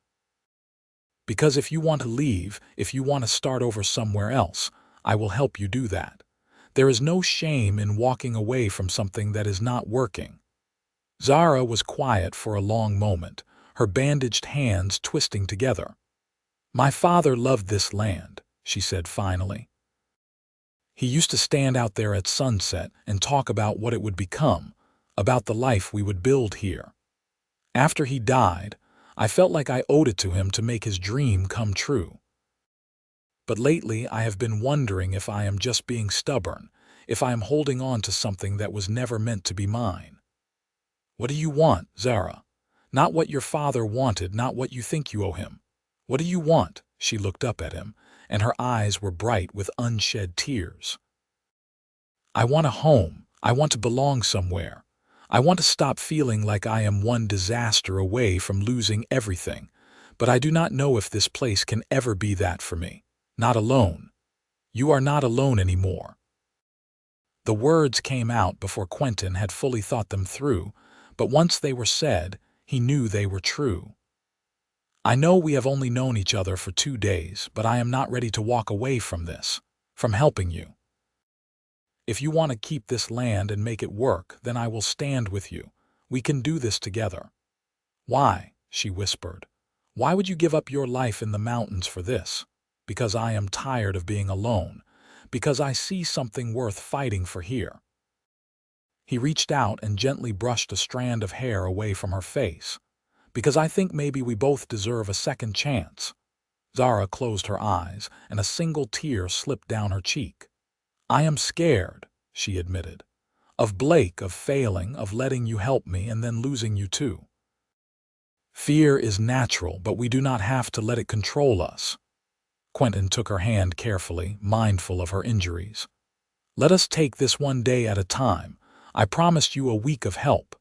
Speaker 1: Because if you want to leave, if you want to start over somewhere else, I will help you do that. There is no shame in walking away from something that is not working." Zara was quiet for a long moment, her bandaged hands twisting together. "My father loved this land," she said finally. "He used to stand out there at sunset and talk about what it would become, about the life we would build here. After he died, I felt like I owed it to him to make his dream come true. But lately I have been wondering if I am just being stubborn, if I am holding on to something that was never meant to be mine." "What do you want, Zara? Not what your father wanted, not what you think you owe him. What do you want?" She looked up at him, and her eyes were bright with unshed tears. "I want a home. I want to belong somewhere. I want to stop feeling like I am one disaster away from losing everything, but I do not know if this place can ever be that for me. Not alone. You are not alone anymore." The words came out before Quentin had fully thought them through, but once they were said, he knew they were true. "I know we have only known each other for 2 days, but I am not ready to walk away from this, from helping you. If you want to keep this land and make it work, then I will stand with you. We can do this together." "Why?" she whispered. "Why would you give up your life in the mountains for this?" "Because I am tired of being alone. Because I see something worth fighting for here." He reached out and gently brushed a strand of hair away from her face. "Because I think maybe we both deserve a second chance." Zara closed her eyes, and a single tear slipped down her cheek. "I am scared," she admitted. "Of Blake, of failing, of letting you help me and then losing you too. Fear is natural, but we do not have to let it control us." Quentin took her hand carefully, mindful of her injuries. "Let us take this one day at a time. I promised you a week of help.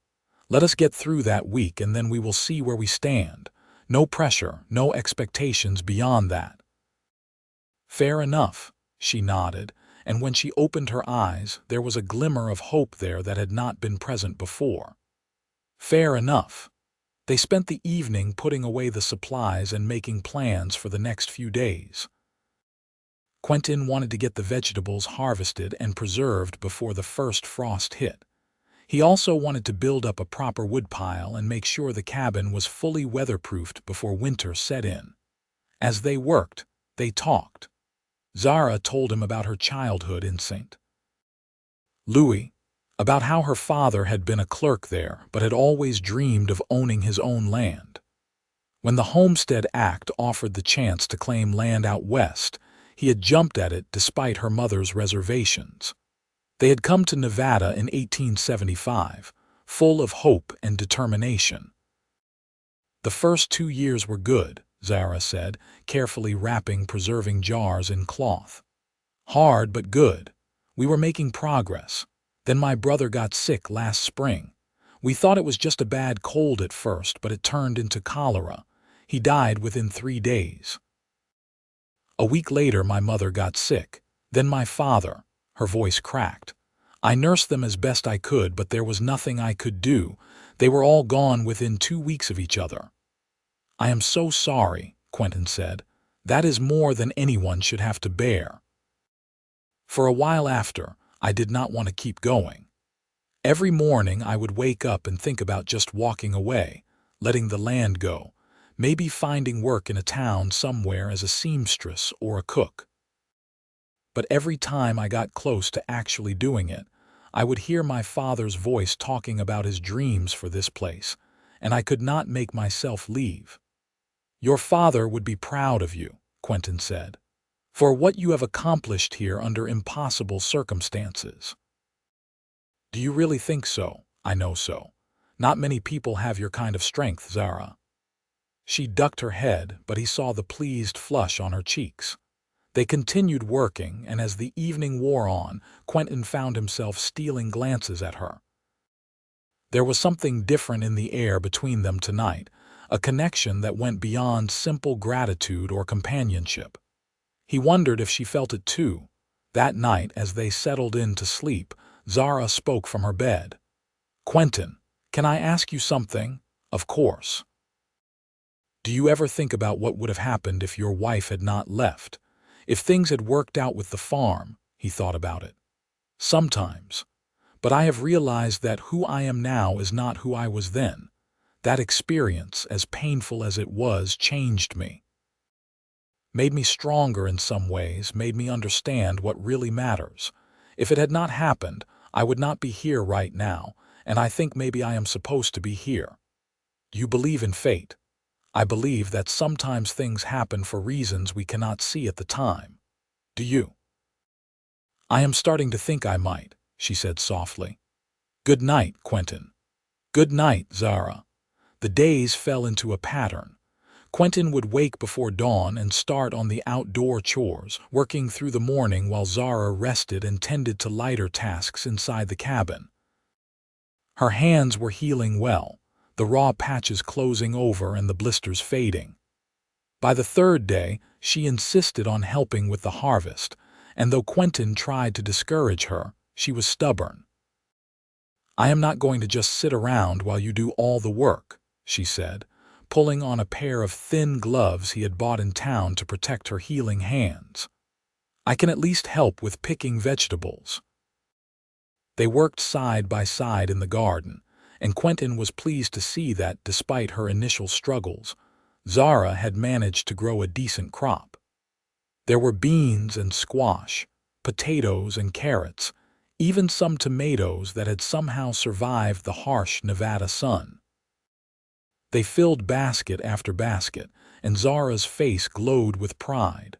Speaker 1: Let us get through that week and then we will see where we stand. No pressure, no expectations beyond that." "Fair enough," she nodded, and when she opened her eyes, there was a glimmer of hope there that had not been present before. "Fair enough." They spent the evening putting away the supplies and making plans for the next few days. Quentin wanted to get the vegetables harvested and preserved before the first frost hit. He also wanted to build up a proper woodpile and make sure the cabin was fully weatherproofed before winter set in. As they worked, they talked. Zara told him about her childhood in St. Louis, about how her father had been a clerk there but had always dreamed of owning his own land. When the Homestead Act offered the chance to claim land out west, he had jumped at it despite her mother's reservations. They had come to Nevada in 1875, full of hope and determination. "The first 2 years were good," Zara said, carefully wrapping preserving jars in cloth. "Hard but good. We were making progress. Then my brother got sick last spring. We thought it was just a bad cold at first, but it turned into cholera. He died within 3 days. A week later my mother got sick. Then my father." Her voice cracked. "I nursed them as best I could, but there was nothing I could do. They were all gone within 2 weeks of each other." "I am so sorry," Quentin said. "That is more than anyone should have to bear." For a while after, I did not want to keep going. Every morning I would wake up and think about just walking away, letting the land go, maybe finding work in a town somewhere as a seamstress or a cook. But every time I got close to actually doing it, I would hear my father's voice talking about his dreams for this place, and I could not make myself leave. "Your father would be proud of you," Quentin said, "for what you have accomplished here under impossible circumstances." "Do you really think so?" "I know so. Not many people have your kind of strength, Zara." She ducked her head, but he saw the pleased flush on her cheeks. They continued working, and as the evening wore on, Quentin found himself stealing glances at her. There was something different in the air between them tonight, a connection that went beyond simple gratitude or companionship. He wondered if she felt it too. That night, as they settled in to sleep, Zara spoke from her bed. "Quentin, can I ask you something?" "Of course." "Do you ever think about what would have happened if your wife had not left? If things had worked out with the farm?" He thought about it. "Sometimes. But I have realized that who I am now is not who I was then. That experience, as painful as it was, changed me. Made me stronger in some ways, made me understand what really matters. If it had not happened, I would not be here right now, and I think maybe I am supposed to be here." "You believe in fate." "I believe that sometimes things happen for reasons we cannot see at the time." "Do you?" "I am starting to think I might," she said softly. "Good night, Quentin." "Good night, Zara." The days fell into a pattern. Quentin would wake before dawn and start on the outdoor chores, working through the morning while Zara rested and tended to lighter tasks inside the cabin. Her hands were healing well, the raw patches closing over and the blisters fading. By the third day, she insisted on helping with the harvest, and though Quentin tried to discourage her, she was stubborn. "I am not going to just sit around while you do all the work," she said, pulling on a pair of thin gloves he had bought in town to protect her healing hands. "I can at least help with picking vegetables." They worked side by side in the garden, and Quentin was pleased to see that, despite her initial struggles, Zara had managed to grow a decent crop. There were beans and squash, potatoes and carrots, even some tomatoes that had somehow survived the harsh Nevada sun. They filled basket after basket, and Zara's face glowed with pride.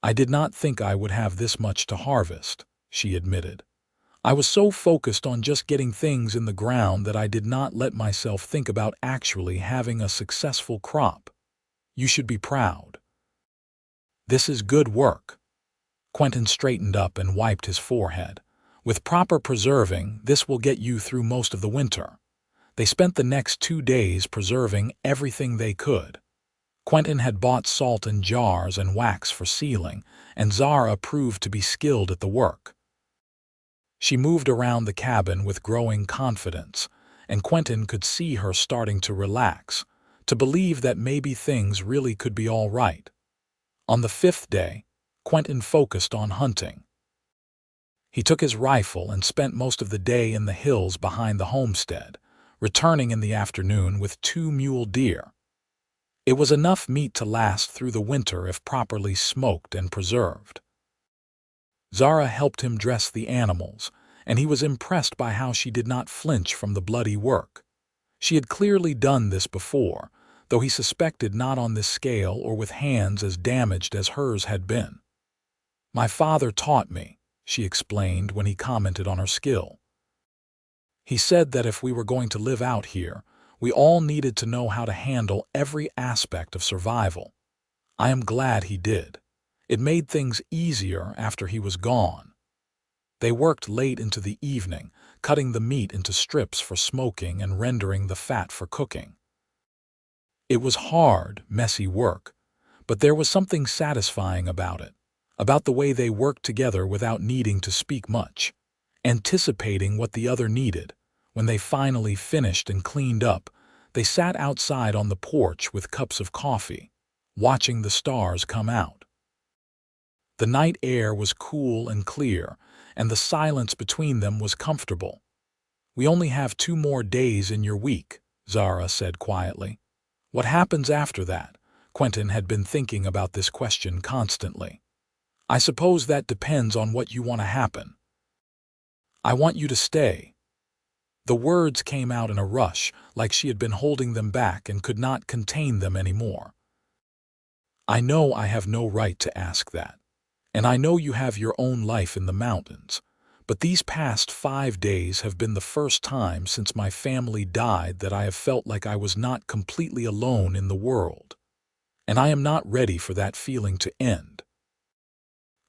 Speaker 1: "I did not think I would have this much to harvest," she admitted. "I was so focused on just getting things in the ground that I did not let myself think about actually having a successful crop. You should be proud." "This is good work." Quentin straightened up and wiped his forehead. "With proper preserving, this will get you through most of the winter." They spent the next 2 days preserving everything they could. Quentin had bought salt in jars and wax for sealing, and Zara proved to be skilled at the work. She moved around the cabin with growing confidence, and Quentin could see her starting to relax, to believe that maybe things really could be all right. On the 5th day, Quentin focused on hunting. He took his rifle and spent most of the day in the hills behind the homestead, returning in the afternoon with 2 mule deer. It was enough meat to last through the winter if properly smoked and preserved. Zara helped him dress the animals, and he was impressed by how she did not flinch from the bloody work. She had clearly done this before, though he suspected not on this scale or with hands as damaged as hers had been. "My father taught me," she explained when he commented on her skill. "He said that if we were going to live out here, we all needed to know how to handle every aspect of survival. I am glad he did. It made things easier after he was gone." They worked late into the evening, cutting the meat into strips for smoking and rendering the fat for cooking. It was hard, messy work, but there was something satisfying about it, about the way they worked together without needing to speak much, anticipating what the other needed. When they finally finished and cleaned up, they sat outside on the porch with cups of coffee, watching the stars come out. The night air was cool and clear, and the silence between them was comfortable. "We only have 2 more days in your week," Zara said quietly. "What happens after that?" Quentin had been thinking about this question constantly. "I suppose that depends on what you want to happen." "I want you to stay." The words came out in a rush, like she had been holding them back and could not contain them anymore. "I know I have no right to ask that. And I know you have your own life in the mountains. but these past 5 days have been the first time since my family died that I have felt like I was not completely alone in the world. And I am not ready for that feeling to end."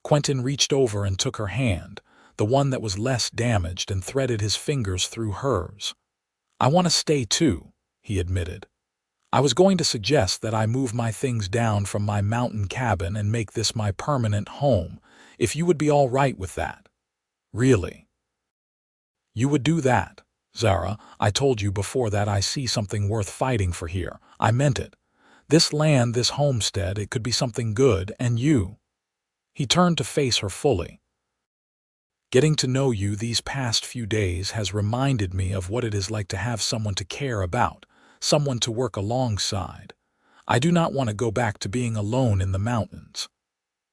Speaker 1: Quentin reached over and took her hand, the one that was less damaged, and threaded his fingers through hers. "I want to stay too," he admitted. "I was going to suggest that I move my things down from my mountain cabin and make this my permanent home, if you would be all right with that." "Really? You would do that?" "Zara, I told you before that I see something worth fighting for here. I meant it. This land, this homestead, it could be something good, and you—" He turned to face her fully. "Getting to know you these past few days has reminded me of what it is like to have someone to care about, someone to work alongside. I do not want to go back to being alone in the mountains."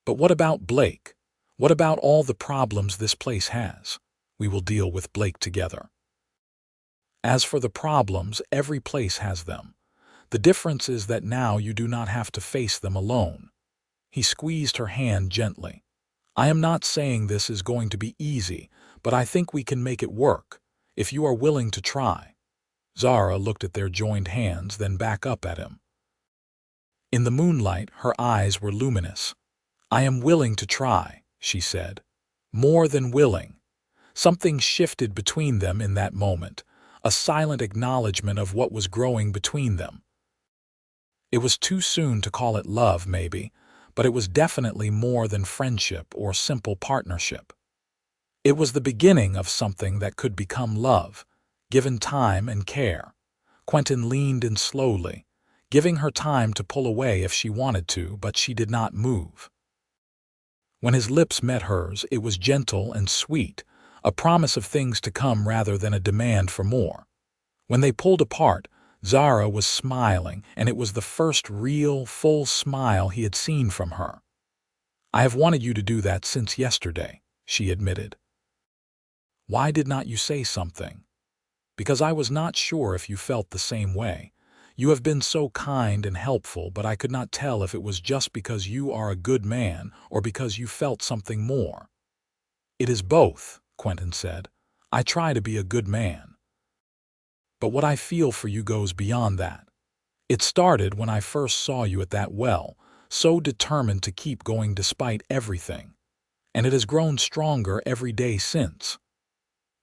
Speaker 1: "But what about Blake? What about all the problems this place has?" "We will deal with Blake together." "As for the problems, every place has them. The difference is that now you do not have to face them alone." He squeezed her hand gently. "I am not saying this is going to be easy, but I think we can make it work, if you are willing to try." Zara looked at their joined hands, then back up at him. In the moonlight, her eyes were luminous. "I am willing to try," she said. "More than willing." Something shifted between them in that moment, a silent acknowledgement of what was growing between them. It was too soon to call it love, maybe, but it was definitely more than friendship or simple partnership. It was the beginning of something that could become love, given time and care. Quentin leaned in slowly, giving her time to pull away if she wanted to, but she did not move. When his lips met hers, it was gentle and sweet, a promise of things to come rather than a demand for more. When they pulled apart, Zara was smiling, and it was the first real, full smile he had seen from her. "I have wanted you to do that since yesterday," she admitted. "Why did not you say something?" "Because I was not sure if you felt the same way. You have been so kind and helpful, but I could not tell if it was just because you are a good man or because you felt something more." "It is both," Quentin said. "I try to be a good man. But what I feel for you goes beyond that. It started when I first saw you at that well, so determined to keep going despite everything. And it has grown stronger every day since."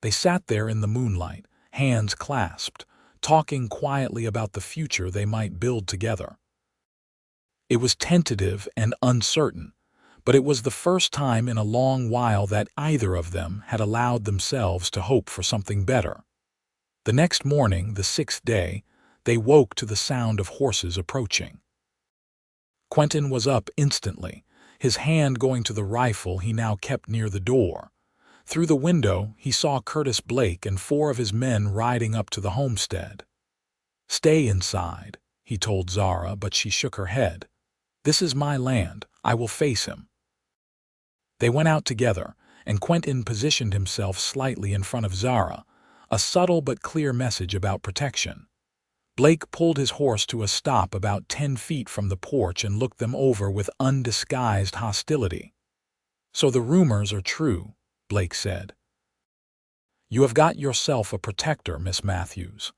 Speaker 1: They sat there in the moonlight, hands clasped, talking quietly about the future they might build together. It was tentative and uncertain, but it was the first time in a long while that either of them had allowed themselves to hope for something better. The next morning, the 6th day, they woke to the sound of horses approaching. Quentin was up instantly, his hand going to the rifle he now kept near the door. Through the window, he saw Curtis Blake and 4 of his men riding up to the homestead. "Stay inside," he told Zara, but she shook her head. "This is my land. I will face him." They went out together, and Quentin positioned himself slightly in front of Zara, a subtle but clear message about protection. Blake pulled his horse to a stop about 10 feet from the porch and looked them over with undisguised hostility. "So the rumors are true," Blake said. "You have got yourself a protector, Miss Matthews."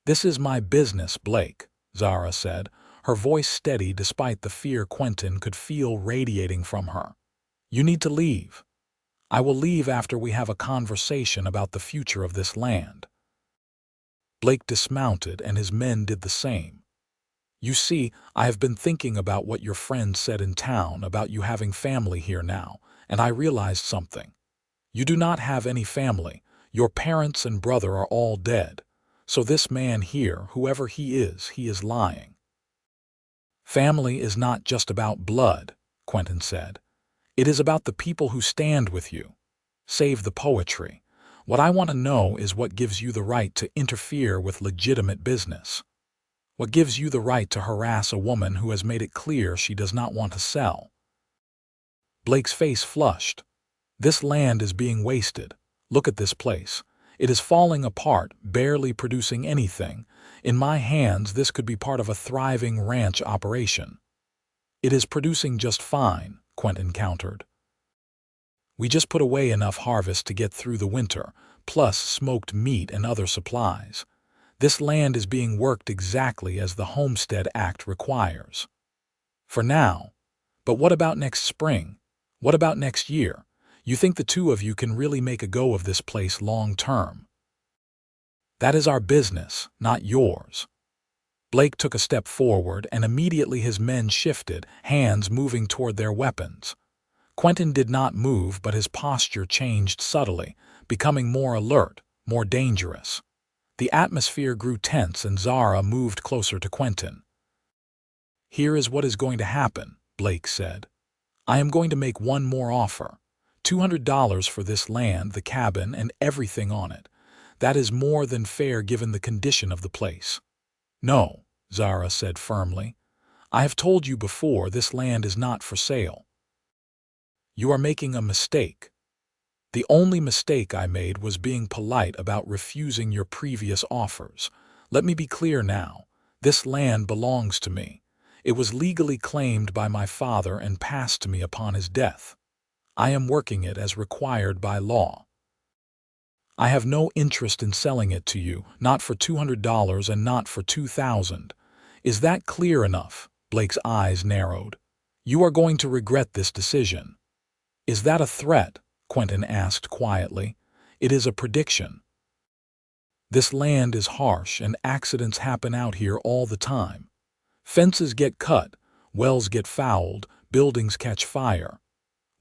Speaker 1: "This is my business, Blake," Zara said, her voice steady despite the fear Quentin could feel radiating from her. "You need to leave. I will leave after we have a conversation about the future of this land." Blake dismounted, and his men did the same. "You see, I have been thinking about what your friend said in town about you having family here now, and I realized something. You do not have any family. Your parents and brother are all dead. So this man here, whoever he is lying." "Family is not just about blood," Quentin said. "It is about the people who stand with you. Save the poetry. What I want to know is what gives you the right to interfere with legitimate business. What gives you the right to harass a woman who has made it clear she does not want to sell?" Blake's face flushed. "This land is being wasted. Look at this place. It is falling apart, barely producing anything. In my hands, this could be part of a thriving ranch operation." "It is producing just fine," Quentin countered. We just put away enough harvest to get through the winter, plus smoked meat and other supplies. This land is being worked exactly as the Homestead Act requires. For now. But what about next spring? What about next year? You think the two of you can really make a go of this place long term? That is our business, not yours. Blake took a step forward, and immediately his men shifted, hands moving toward their weapons. Quentin did not move, but his posture changed subtly, becoming more alert, more dangerous. The atmosphere grew tense, and Zara moved closer to Quentin. "Here is what is going to happen," Blake said. "I am going to make one more offer. $200 for this land, the cabin, and everything on it. That is more than fair given the condition of the place." "No," Zara said firmly. "I have told you before, this land is not for sale. You are making a mistake. The only mistake I made was being polite about refusing your previous offers. Let me be clear now. This land belongs to me. It was legally claimed by my father and passed to me upon his death. I am working it as required by law. I have no interest in selling it to you, not for $200 and not for $2,000. Is that clear enough?" Blake's eyes narrowed. "You are going to regret this decision." "Is that a threat?" Quentin asked quietly. "It is a prediction. This land is harsh, and accidents happen out here all the time. Fences get cut, wells get fouled, buildings catch fire.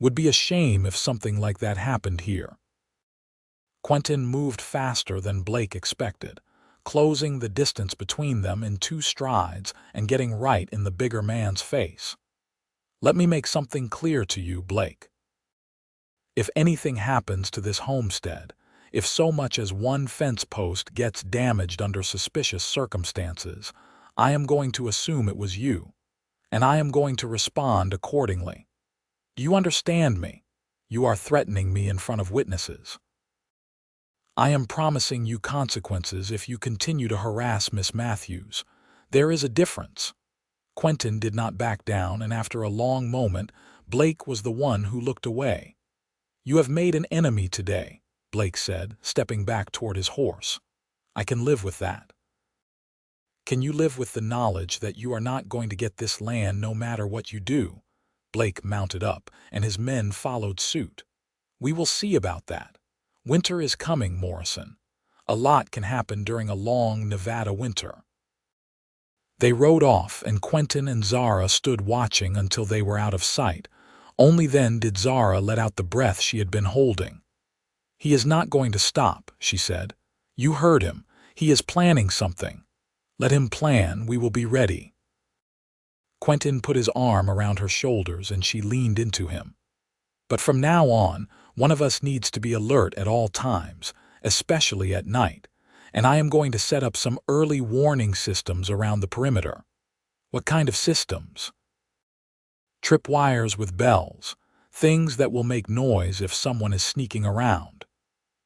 Speaker 1: Would be a shame if something like that happened here." Quentin moved faster than Blake expected, closing the distance between them in 2 strides and getting right in the bigger man's face. "Let me make something clear to you, Blake. If anything happens to this homestead, if so much as one fence post gets damaged under suspicious circumstances, I am going to assume it was you, and I am going to respond accordingly. Do you understand me? You are threatening me in front of witnesses. I am promising you consequences if you continue to harass Miss Matthews. There is a difference." Quentin did not back down, and after a long moment, Blake was the one who looked away. "You have made an enemy today," Blake said, stepping back toward his horse. "I can live with that. Can you live with the knowledge that you are not going to get this land no matter what you do?" Blake mounted up, and his men followed suit. "We will see about that. Winter is coming, Morrison. A lot can happen during a long Nevada winter." They rode off, and Quentin and Zara stood watching until they were out of sight. Only then did Zara let out the breath she had been holding. "He is not going to stop," she said. "You heard him. He is planning something. Let him plan. We will be ready." Quentin put his arm around her shoulders, and she leaned into him. "But from now on, one of us needs to be alert at all times, especially at night, and I am going to set up some early warning systems around the perimeter." "What kind of systems?" "Tripwires with bells, things that will make noise if someone is sneaking around.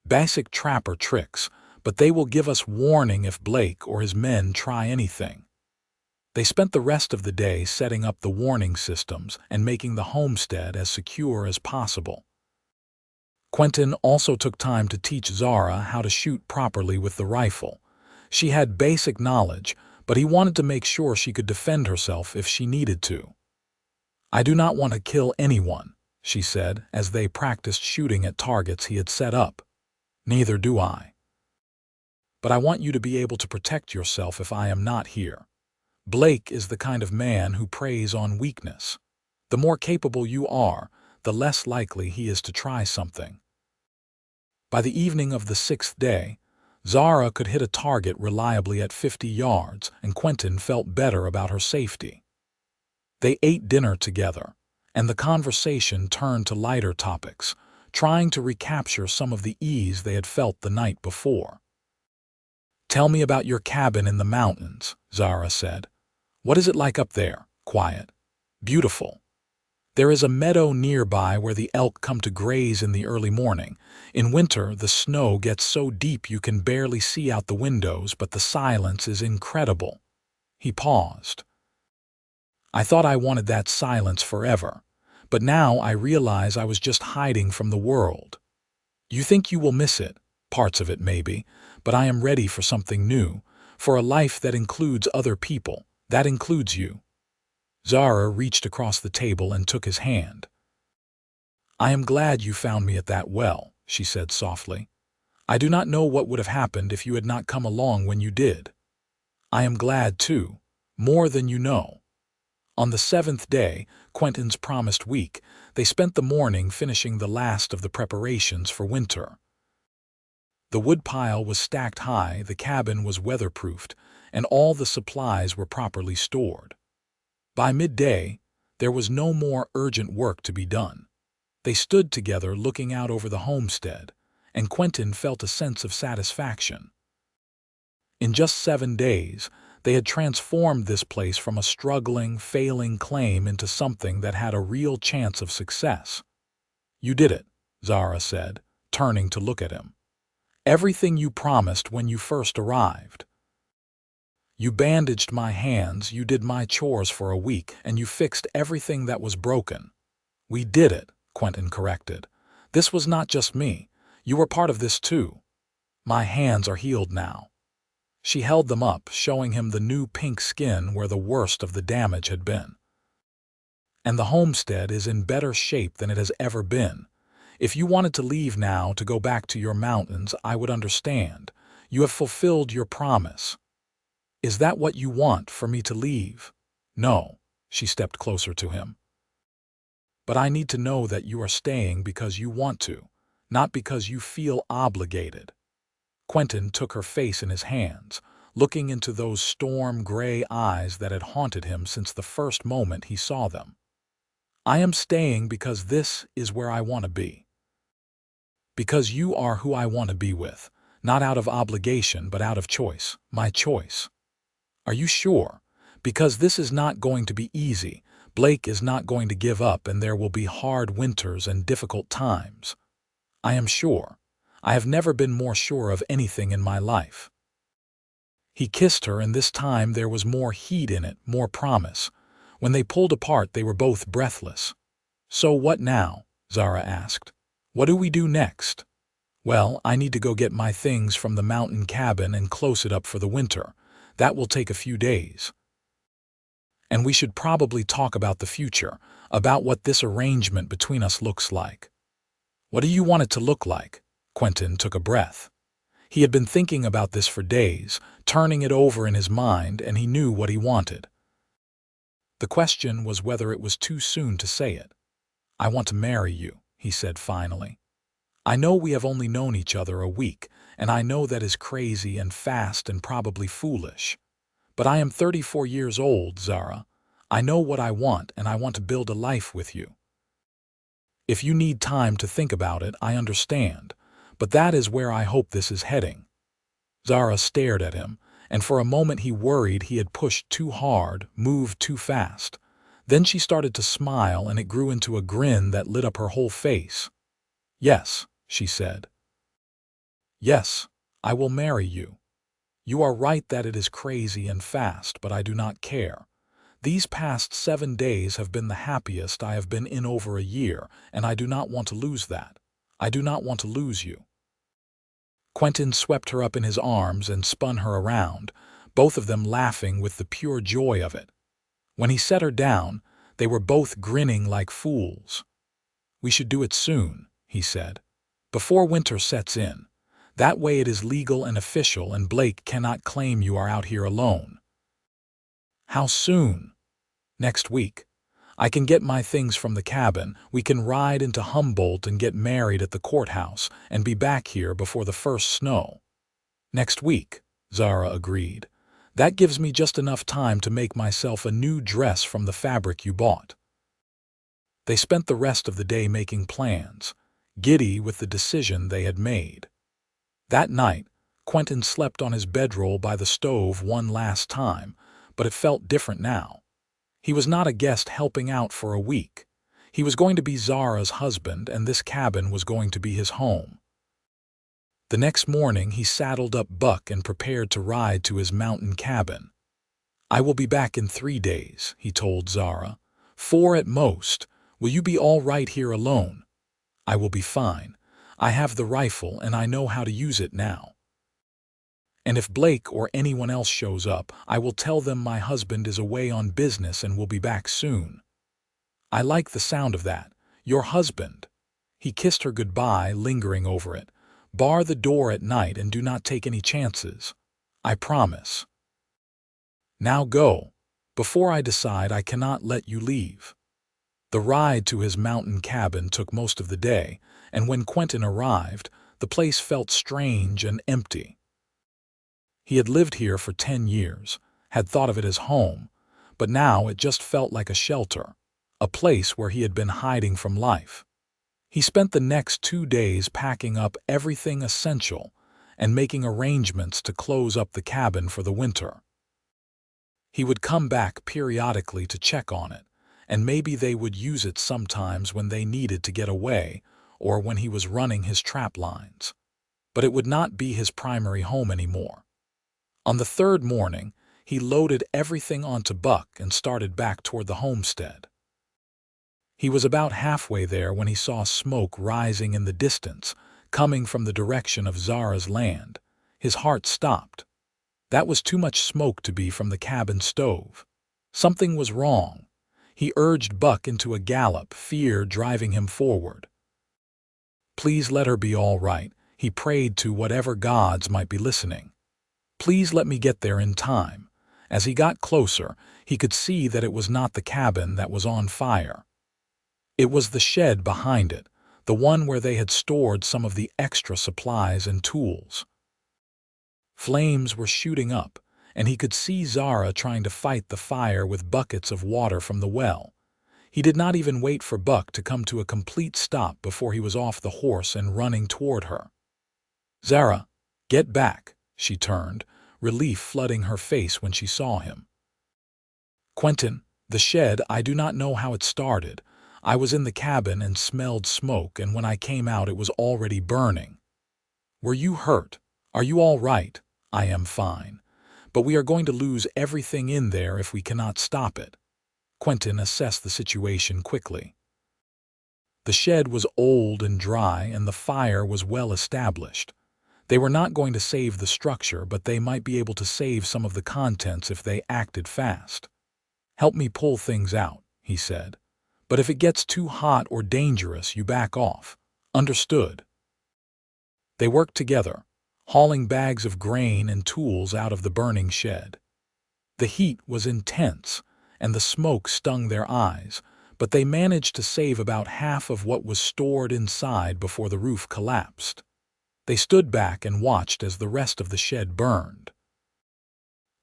Speaker 1: Basic trapper tricks, but they will give us warning if Blake or his men try anything." They spent the rest of the day setting up the warning systems and making the homestead as secure as possible. Quentin also took time to teach Zara how to shoot properly with the rifle. She had basic knowledge, but he wanted to make sure she could defend herself if she needed to. "I do not want to kill anyone," she said, as they practiced shooting at targets he had set up. "Neither do I. But I want you to be able to protect yourself if I am not here. Blake is the kind of man who preys on weakness. The more capable you are, the less likely he is to try something." By the evening of the 6th day, Zara could hit a target reliably at 50 yards, and Quentin felt better about her safety. They ate dinner together, and the conversation turned to lighter topics, trying to recapture some of the ease they had felt the night before. "Tell me about your cabin in the mountains," Zara said. "What is it like up there?" "Quiet. Beautiful. There is a meadow nearby where the elk come to graze in the early morning. In winter, the snow gets so deep you can barely see out the windows, but the silence is incredible." He paused. "I thought I wanted that silence forever, but now I realize I was just hiding from the world. You think you will miss it, parts of it maybe, but I am ready for something new, for a life that includes other people, that includes you." Zara reached across the table and took his hand. "I am glad you found me at that well," she said softly. "I do not know what would have happened if you had not come along when you did. I am glad, too, more than you know." On the 7th day, Quentin's promised week, they spent the morning finishing the last of the preparations for winter. The woodpile was stacked high, the cabin was weatherproofed, and all the supplies were properly stored. By midday, there was no more urgent work to be done. They stood together looking out over the homestead, and Quentin felt a sense of satisfaction. In just 7 days, they had transformed this place from a struggling, failing claim into something that had a real chance of success. "You did it," Zara said, turning to look at him. "Everything you promised when you first arrived. You bandaged my hands, you did my chores for a week, and you fixed everything that was broken." "We did it," Quentin corrected. "This was not just me. You were part of this too. My hands are healed now." She held them up, showing him the new pink skin where the worst of the damage had been. "And the homestead is in better shape than it has ever been. If you wanted to leave now to go back to your mountains, I would understand. You have fulfilled your promise." "Is that what you want, for me to leave?" "No." She stepped closer to him. "But I need to know that you are staying because you want to, not because you feel obligated." Quentin took her face in his hands, looking into those storm-gray eyes that had haunted him since the first moment he saw them. "I am staying because this is where I want to be. Because you are who I want to be with, not out of obligation but out of choice, my choice." "Are you sure? Because this is not going to be easy. Blake is not going to give up, and there will be hard winters and difficult times." "I am sure. I have never been more sure of anything in my life." He kissed her, and this time there was more heat in it, more promise. When they pulled apart, they were both breathless. "So what now?" Zara asked. "What do we do next?" "Well, I need to go get my things from the mountain cabin and close it up for the winter. That will take a few days. And we should probably talk about the future, about what this arrangement between us looks like." "What do you want it to look like?" Quentin took a breath. He had been thinking about this for days, turning it over in his mind, and he knew what he wanted. The question was whether it was too soon to say it. "I want to marry you," he said finally. "I know we have only known each other a week, and I know that is crazy and fast and probably foolish. But I am 34 years old, Zara. I know what I want, and I want to build a life with you. If you need time to think about it, I understand, but that is where I hope this is heading." Zara stared at him, and for a moment he worried he had pushed too hard, moved too fast. Then she started to smile, and it grew into a grin that lit up her whole face. "Yes," she said. "Yes, I will marry you. You are right that it is crazy and fast, but I do not care. These past 7 days have been the happiest I have been in over a year, and I do not want to lose that. I do not want to lose you." Quentin swept her up in his arms and spun her around, both of them laughing with the pure joy of it. When he set her down, they were both grinning like fools. "We should do it soon," he said, "before winter sets in. That way it is legal and official, and Blake cannot claim you are out here alone." "How soon?" "Next week. I can get my things from the cabin, we can ride into Humboldt and get married at the courthouse, and be back here before the first snow." "Next week," Zara agreed. "That gives me just enough time to make myself a new dress from the fabric you bought." They spent the rest of the day making plans, giddy with the decision they had made. That night, Quentin slept on his bedroll by the stove one last time, but it felt different now. He was not a guest helping out for a week. He was going to be Zara's husband, and this cabin was going to be his home. The next morning he saddled up Buck and prepared to ride to his mountain cabin. "I will be back in 3 days," he told Zara. "4 at most. Will you be all right here alone? I will be fine. I have the rifle and I know how to use it now. And if Blake or anyone else shows up, I will tell them my husband is away on business and will be back soon. I like the sound of that. Your husband. He kissed her goodbye, lingering over it. Bar the door at night and do not take any chances. I promise. Now go. Before I decide, I cannot let you leave. The ride to his mountain cabin took most of the day, and when Quentin arrived, the place felt strange and empty. He had lived here for 10 years, had thought of it as home, but now it just felt like a shelter, a place where he had been hiding from life. He spent the next 2 days packing up everything essential and making arrangements to close up the cabin for the winter. He would come back periodically to check on it, and maybe they would use it sometimes when they needed to get away or when he was running his trap lines. But it would not be his primary home anymore. On the third morning, he loaded everything onto Buck and started back toward the homestead. He was about halfway there when he saw smoke rising in the distance, coming from the direction of Zara's land. His heart stopped. That was too much smoke to be from the cabin stove. Something was wrong. He urged Buck into a gallop, fear driving him forward. Please let her be all right, he prayed to whatever gods might be listening. Please let me get there in time. As he got closer, he could see that it was not the cabin that was on fire. It was the shed behind it, the one where they had stored some of the extra supplies and tools. Flames were shooting up, and he could see Zara trying to fight the fire with buckets of water from the well. He did not even wait for Buck to come to a complete stop before he was off the horse and running toward her. Zara, get back, she turned, relief flooding her face when she saw him. Quentin, the shed, I do not know how it started. I was in the cabin and smelled smoke, and when I came out it was already burning. Were you hurt? Are you all right? I am fine. But we are going to lose everything in there if we cannot stop it. Quentin assessed the situation quickly. The shed was old and dry, and the fire was well established. They were not going to save the structure, but they might be able to save some of the contents if they acted fast. Help me pull things out, he said. But if it gets too hot or dangerous, you back off. Understood? They worked together, hauling bags of grain and tools out of the burning shed. The heat was intense, and the smoke stung their eyes, but they managed to save about half of what was stored inside before the roof collapsed. They stood back and watched as the rest of the shed burned.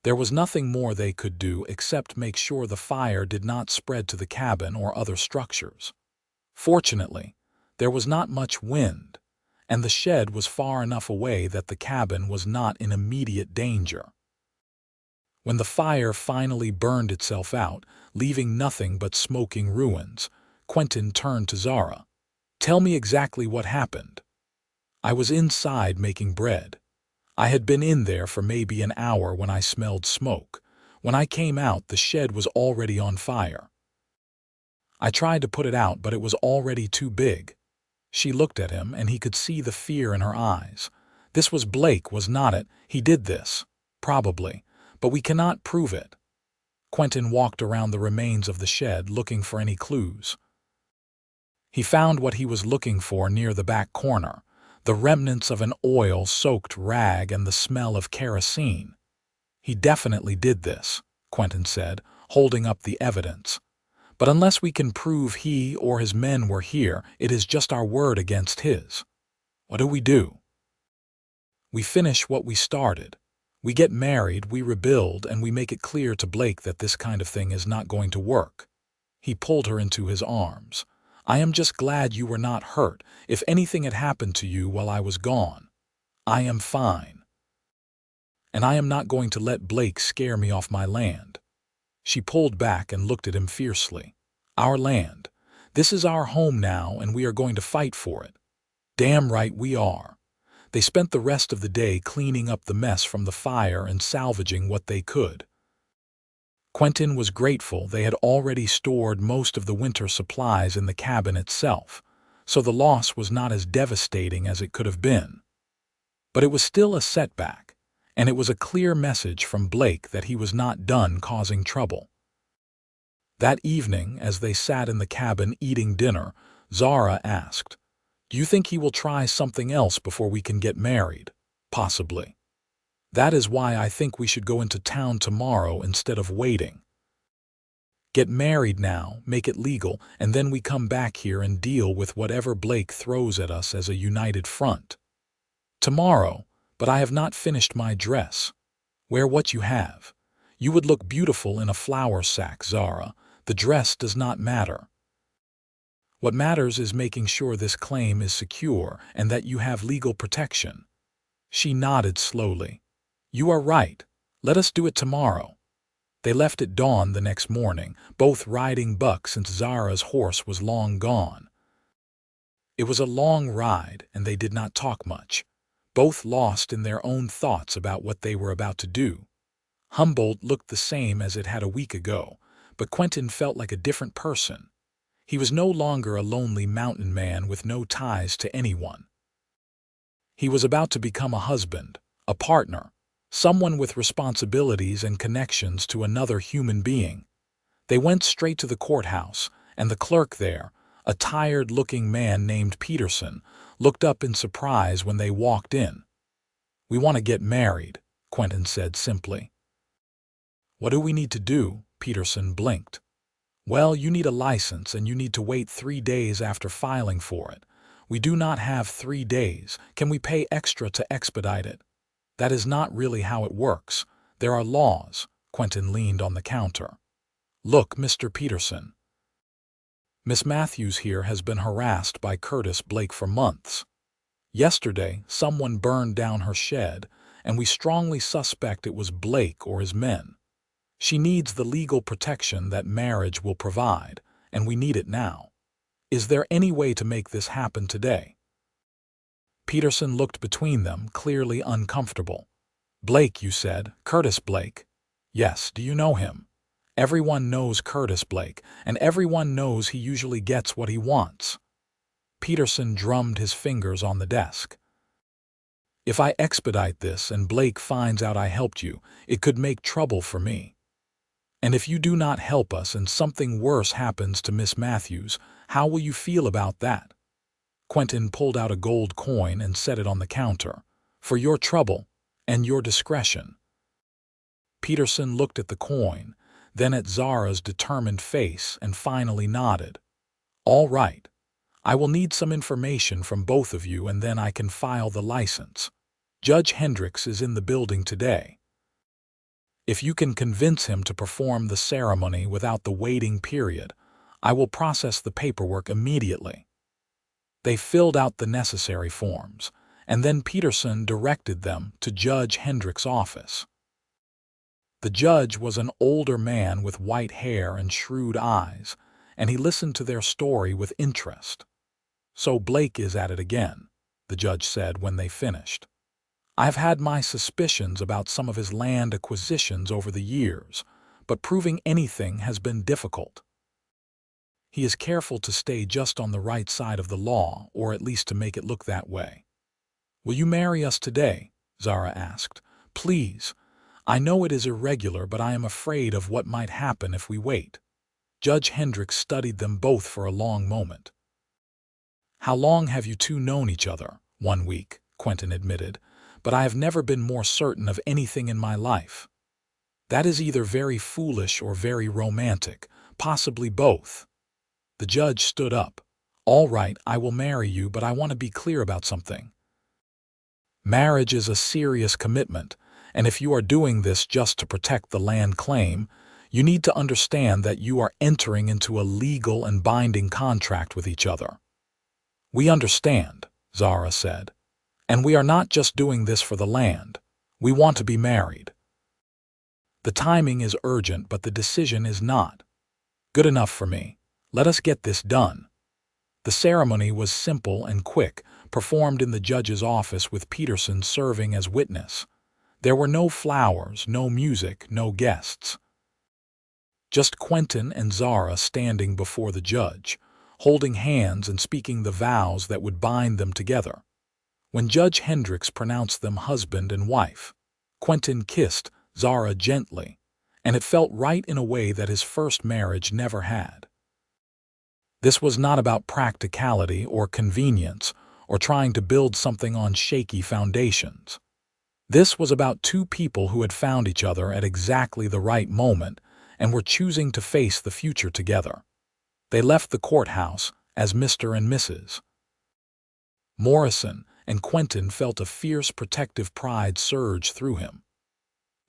Speaker 1: There was nothing more they could do except make sure the fire did not spread to the cabin or other structures. Fortunately, there was not much wind, and the shed was far enough away that the cabin was not in immediate danger. When the fire finally burned itself out, leaving nothing but smoking ruins, Quentin turned to Zara. Tell me exactly what happened. I was inside making bread. I had been in there for maybe an hour when I smelled smoke. When I came out, the shed was already on fire. I tried to put it out, but it was already too big. She looked at him, and he could see the fear in her eyes. This was Blake, was not it? He did this. Probably. But we cannot prove it. Quentin walked around the remains of the shed, looking for any clues. He found what he was looking for near the back corner, the remnants of an oil-soaked rag and the smell of kerosene. He definitely did this, Quentin said, holding up the evidence. But unless we can prove he or his men were here, it is just our word against his. What do? We finish what we started. We get married, we rebuild, and we make it clear to Blake that this kind of thing is not going to work. He pulled her into his arms. I am just glad you were not hurt. If anything had happened to you while I was gone, I am fine. And I am not going to let Blake scare me off my land. She pulled back and looked at him fiercely. Our land. This is our home now, and we are going to fight for it. Damn right we are. They spent the rest of the day cleaning up the mess from the fire and salvaging what they could. Quentin was grateful they had already stored most of the winter supplies in the cabin itself, so the loss was not as devastating as it could have been. But it was still a setback, and it was a clear message from Blake that he was not done causing trouble. That evening, as they sat in the cabin eating dinner, Zara asked, "Do you think he will try something else before we can get married?" "Possibly. That is why I think we should go into town tomorrow instead of waiting. Get married now, make it legal, and then we come back here and deal with whatever Blake throws at us as a united front." "Tomorrow, but I have not finished my dress." "Wear what you have. You would look beautiful in a flour sack, Zara. The dress does not matter. What matters is making sure this claim is secure and that you have legal protection." She nodded slowly. "You are right. Let us do it tomorrow." They left at dawn the next morning, both riding Buck since Zara's horse was long gone. It was a long ride, and they did not talk much, both lost in their own thoughts about what they were about to do. Humboldt looked the same as it had a week ago, but Quentin felt like a different person. He was no longer a lonely mountain man with no ties to anyone. He was about to become a husband, a partner, someone with responsibilities and connections to another human being. They went straight to the courthouse, and the clerk there, a tired-looking man named Peterson, looked up in surprise when they walked in. "We want to get married," Quentin said simply. "What do we need to do?" Peterson blinked. "Well, you need a license and you need to wait 3 days after filing for it. We do not have 3 days. Can we pay extra to expedite it?" "That is not really how it works. There are laws." Quentin leaned on the counter. "Look, Mr. Peterson. Miss Matthews here has been harassed by Curtis Blake for months. Yesterday, someone burned down her shed, and we strongly suspect it was Blake or his men. She needs the legal protection that marriage will provide, and we need it now. Is there any way to make this happen today?" Peterson looked between them, clearly uncomfortable. "Blake, you said? Curtis Blake?" "Yes, do you know him?" "Everyone knows Curtis Blake, and everyone knows he usually gets what he wants." Peterson drummed his fingers on the desk. "If I expedite this and Blake finds out I helped you, it could make trouble for me. And if you do not help us and something worse happens to Miss Matthews, how will you feel about that?" Quentin pulled out a gold coin and set it on the counter. "For your trouble and your discretion." Peterson looked at the coin, then at Zara's determined face, and finally nodded. "All right. I will need some information from both of you and then I can file the license. Judge Hendricks is in the building today. If you can convince him to perform the ceremony without the waiting period, I will process the paperwork immediately." They filled out the necessary forms, and then Peterson directed them to Judge Hendricks' office. The judge was an older man with white hair and shrewd eyes, and he listened to their story with interest. "So Blake is at it again," the judge said when they finished. "I have had my suspicions about some of his land acquisitions over the years, but proving anything has been difficult. He is careful to stay just on the right side of the law, or at least to make it look that way." "Will you marry us today?" Zara asked. "Please. I know it is irregular, but I am afraid of what might happen if we wait." Judge Hendricks studied them both for a long moment. "How long have you two known each other?" "1 week," Quentin admitted, "but I have never been more certain of anything in my life." "That is either very foolish or very romantic, possibly both." The judge stood up. "All right, I will marry you, but I want to be clear about something. Marriage is a serious commitment, and if you are doing this just to protect the land claim, you need to understand that you are entering into a legal and binding contract with each other." "We understand," Zara said. "And we are not just doing this for the land. We want to be married. The timing is urgent, but the decision is not. Good enough for me. Let us get this done." The ceremony was simple and quick, performed in the judge's office with Peterson serving as witness. There were no flowers, no music, no guests. Just Quentin and Zara standing before the judge, holding hands and speaking the vows that would bind them together. When Judge Hendricks pronounced them husband and wife, Quentin kissed Zara gently, and it felt right in a way that his first marriage never had. This was not about practicality or convenience or trying to build something on shaky foundations. This was about two people who had found each other at exactly the right moment and were choosing to face the future together. They left the courthouse as Mr. and Mrs. Morrison, and Quentin felt a fierce protective pride surge through him.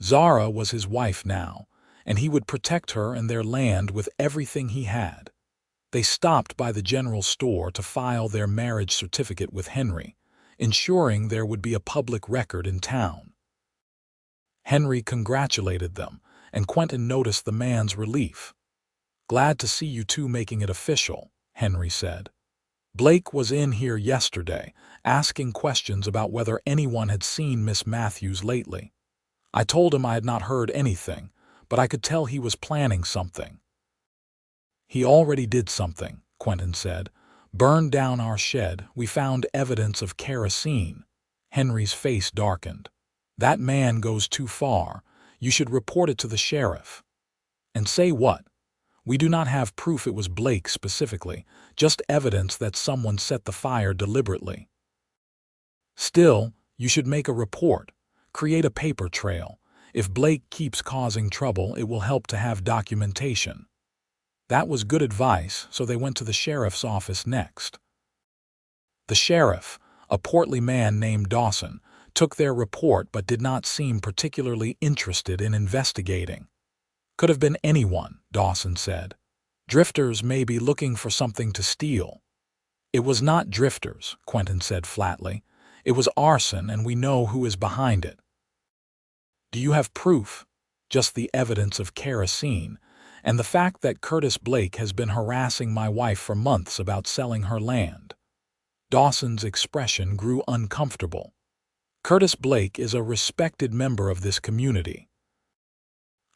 Speaker 1: Zara was his wife now, and he would protect her and their land with everything he had. They stopped by the general store to file their marriage certificate with Henry, ensuring there would be a public record in town. Henry congratulated them, and Quentin noticed the man's relief. "Glad to see you two making it official," Henry said. "Blake was in here yesterday, asking questions about whether anyone had seen Miss Matthews lately. I told him I had not heard anything, but I could tell he was planning something." "He already did something," Quentin said. "Burned down our shed. We found evidence of kerosene." Henry's face darkened. "That man goes too far. You should report it to the sheriff." "And say what?" "We do not have proof it was Blake specifically, just evidence that someone set the fire deliberately." "Still, you should make a report. Create a paper trail. If Blake keeps causing trouble, it will help to have documentation." That was good advice, so they went to the sheriff's office next. The sheriff, a portly man named Dawson, took their report but did not seem particularly interested in investigating. "Could have been anyone," Dawson said. "Drifters may be looking for something to steal." "It was not drifters," Quentin said flatly. "It was arson, and we know who is behind it." "Do you have proof?" "Just the evidence of kerosene, and the fact that Curtis Blake has been harassing my wife for months about selling her land." Dawson's expression grew uncomfortable. "Curtis Blake is a respected member of this community.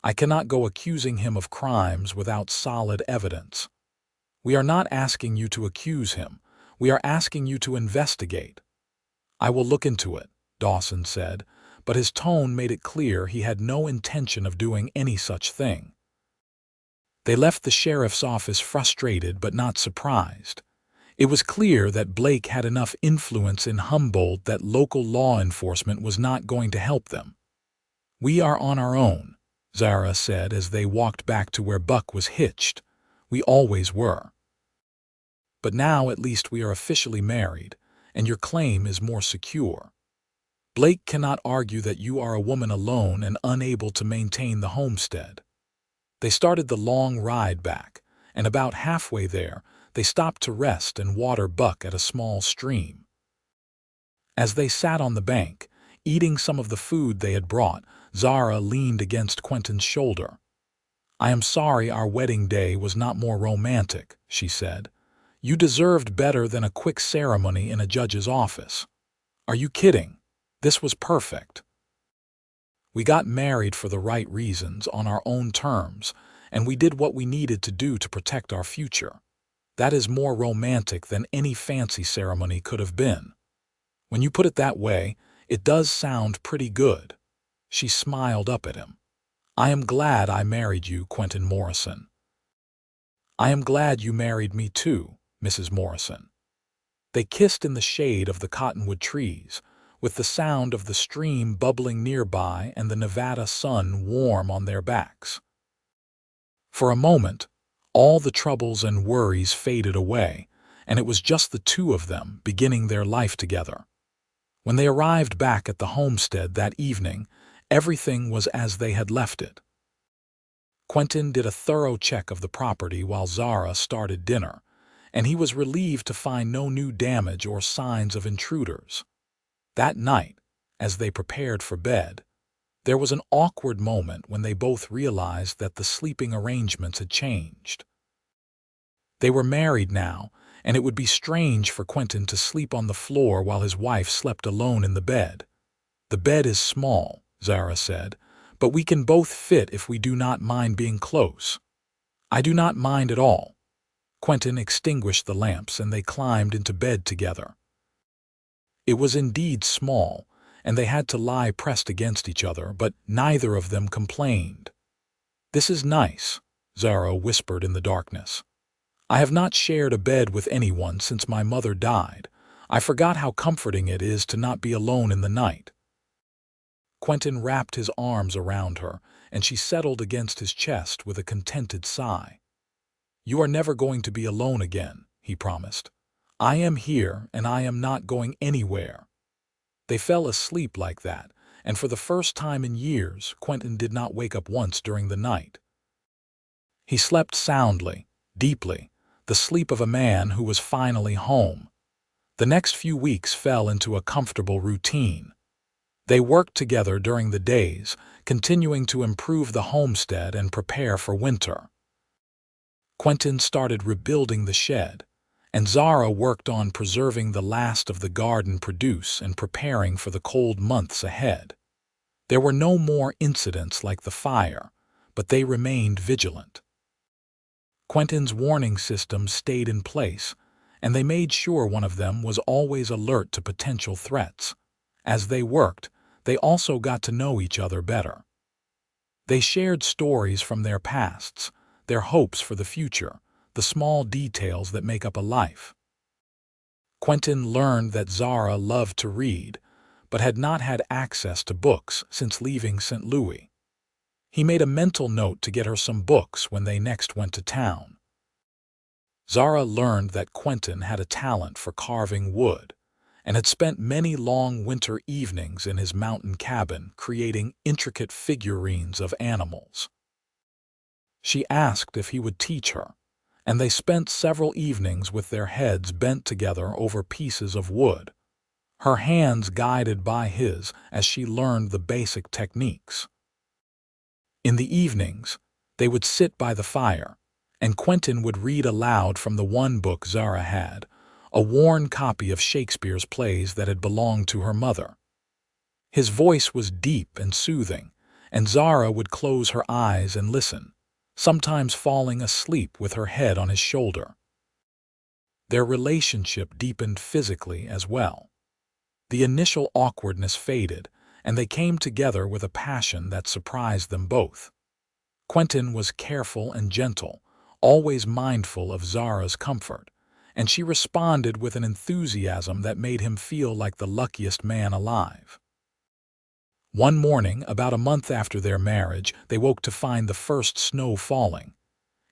Speaker 1: I cannot go accusing him of crimes without solid evidence." "We are not asking you to accuse him. We are asking you to investigate." "I will look into it," Dawson said, but his tone made it clear he had no intention of doing any such thing. They left the sheriff's office frustrated but not surprised. It was clear that Blake had enough influence in Humboldt that local law enforcement was not going to help them. "We are on our own," Zara said as they walked back to where Buck was hitched. "We always were. But now at least we are officially married, and your claim is more secure. Blake cannot argue that you are a woman alone and unable to maintain the homestead." They started the long ride back, and about halfway there, they stopped to rest and water Buck at a small stream. As they sat on the bank, eating some of the food they had brought, Zara leaned against Quentin's shoulder. "I am sorry our wedding day was not more romantic," she said. "You deserved better than a quick ceremony in a judge's office." "Are you kidding? This was perfect. We got married for the right reasons, on our own terms, and we did what we needed to do to protect our future. That is more romantic than any fancy ceremony could have been. When you put it that way, it does sound pretty good." She smiled up at him. "I am glad I married you, Quentin Morrison." "I am glad you married me too, Mrs. Morrison." They kissed in the shade of the cottonwood trees, with the sound of the stream bubbling nearby and the Nevada sun warm on their backs. For a moment, all the troubles and worries faded away, and it was just the two of them beginning their life together. When they arrived back at the homestead that evening, everything was as they had left it. Quentin did a thorough check of the property while Zara started dinner, and he was relieved to find no new damage or signs of intruders. That night, as they prepared for bed, there was an awkward moment when they both realized that the sleeping arrangements had changed. They were married now, and it would be strange for Quentin to sleep on the floor while his wife slept alone in the bed. "The bed is small," Zara said, "but we can both fit if we do not mind being close." "I do not mind at all." Quentin extinguished the lamps and they climbed into bed together. It was indeed small, and they had to lie pressed against each other, but neither of them complained. "This is nice," Zara whispered in the darkness. "I have not shared a bed with anyone since my mother died. I forgot how comforting it is to not be alone in the night." Quentin wrapped his arms around her, and she settled against his chest with a contented sigh. "You are never going to be alone again," he promised. "I am here, and I am not going anywhere." They fell asleep like that, and for the first time in years, Quentin did not wake up once during the night. He slept soundly, deeply, the sleep of a man who was finally home. The next few weeks fell into a comfortable routine. They worked together during the days, continuing to improve the homestead and prepare for winter. Quentin started rebuilding the shed, and Zara worked on preserving the last of the garden produce and preparing for the cold months ahead. There were no more incidents like the fire, but they remained vigilant. Quentin's warning system stayed in place, and they made sure one of them was always alert to potential threats. As they worked, they also got to know each other better. They shared stories from their pasts, their hopes for the future, the small details that make up a life. Quentin learned that Zara loved to read, but had not had access to books since leaving St. Louis. He made a mental note to get her some books when they next went to town. Zara learned that Quentin had a talent for carving wood, and had spent many long winter evenings in his mountain cabin creating intricate figurines of animals. She asked if he would teach her, and they spent several evenings with their heads bent together over pieces of wood, her hands guided by his as she learned the basic techniques. In the evenings, they would sit by the fire, and Quentin would read aloud from the one book Zara had, a worn copy of Shakespeare's plays that had belonged to her mother. His voice was deep and soothing, and Zara would close her eyes and listen, sometimes falling asleep with her head on his shoulder. Their relationship deepened physically as well. The initial awkwardness faded, and they came together with a passion that surprised them both. Quentin was careful and gentle, always mindful of Zara's comfort, and she responded with an enthusiasm that made him feel like the luckiest man alive. One morning, about a month after their marriage, they woke to find the first snow falling.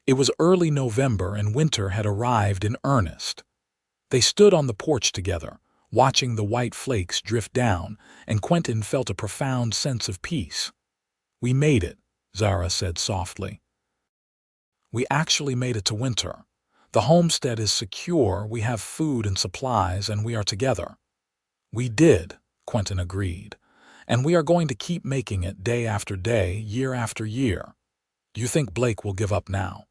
Speaker 1: It was early November and winter had arrived in earnest. They stood on the porch together, watching the white flakes drift down, and Quentin felt a profound sense of peace. "We made it," Zara said softly. "We actually made it to winter. The homestead is secure, we have food and supplies, and we are together." "We did," Quentin agreed, "and we are going to keep making it day after day, year after year. Do you think Blake will give up now?"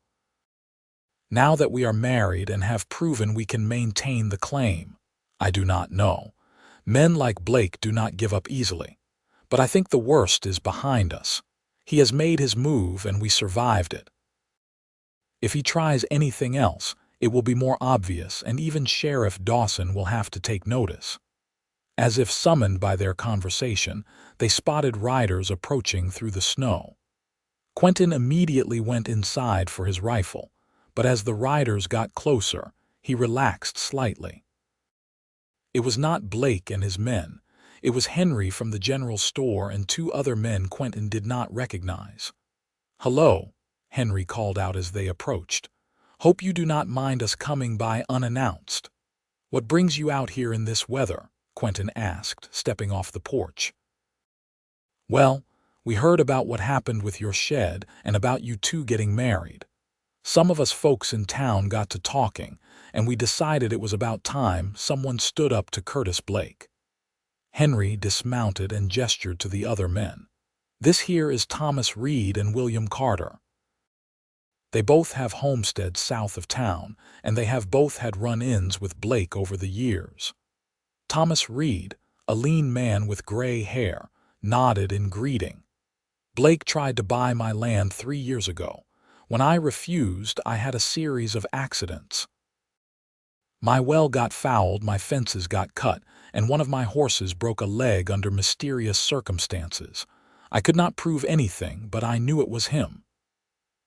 Speaker 1: "Now that we are married and have proven we can maintain the claim, I do not know. Men like Blake do not give up easily. But I think the worst is behind us. He has made his move and we survived it. If he tries anything else, it will be more obvious, and even Sheriff Dawson will have to take notice." As if summoned by their conversation, they spotted riders approaching through the snow. Quentin immediately went inside for his rifle, but as the riders got closer, he relaxed slightly. It was not Blake and his men. It was Henry from the general store and two other men Quentin did not recognize. "Hello," Henry called out as they approached. "Hope you do not mind us coming by unannounced." "What brings you out here in this weather?" Quentin asked, stepping off the porch. "Well, we heard about what happened with your shed and about you two getting married. Some of us folks in town got to talking, and we decided it was about time someone stood up to Curtis Blake." Henry dismounted and gestured to the other men. "This here is Thomas Reed and William Carter. They both have homesteads south of town, and they have both had run-ins with Blake over the years." Thomas Reed, a lean man with gray hair, nodded in greeting. "Blake tried to buy my land 3 years ago. When I refused, I had a series of accidents. My well got fouled, my fences got cut, and one of my horses broke a leg under mysterious circumstances. I could not prove anything, but I knew it was him.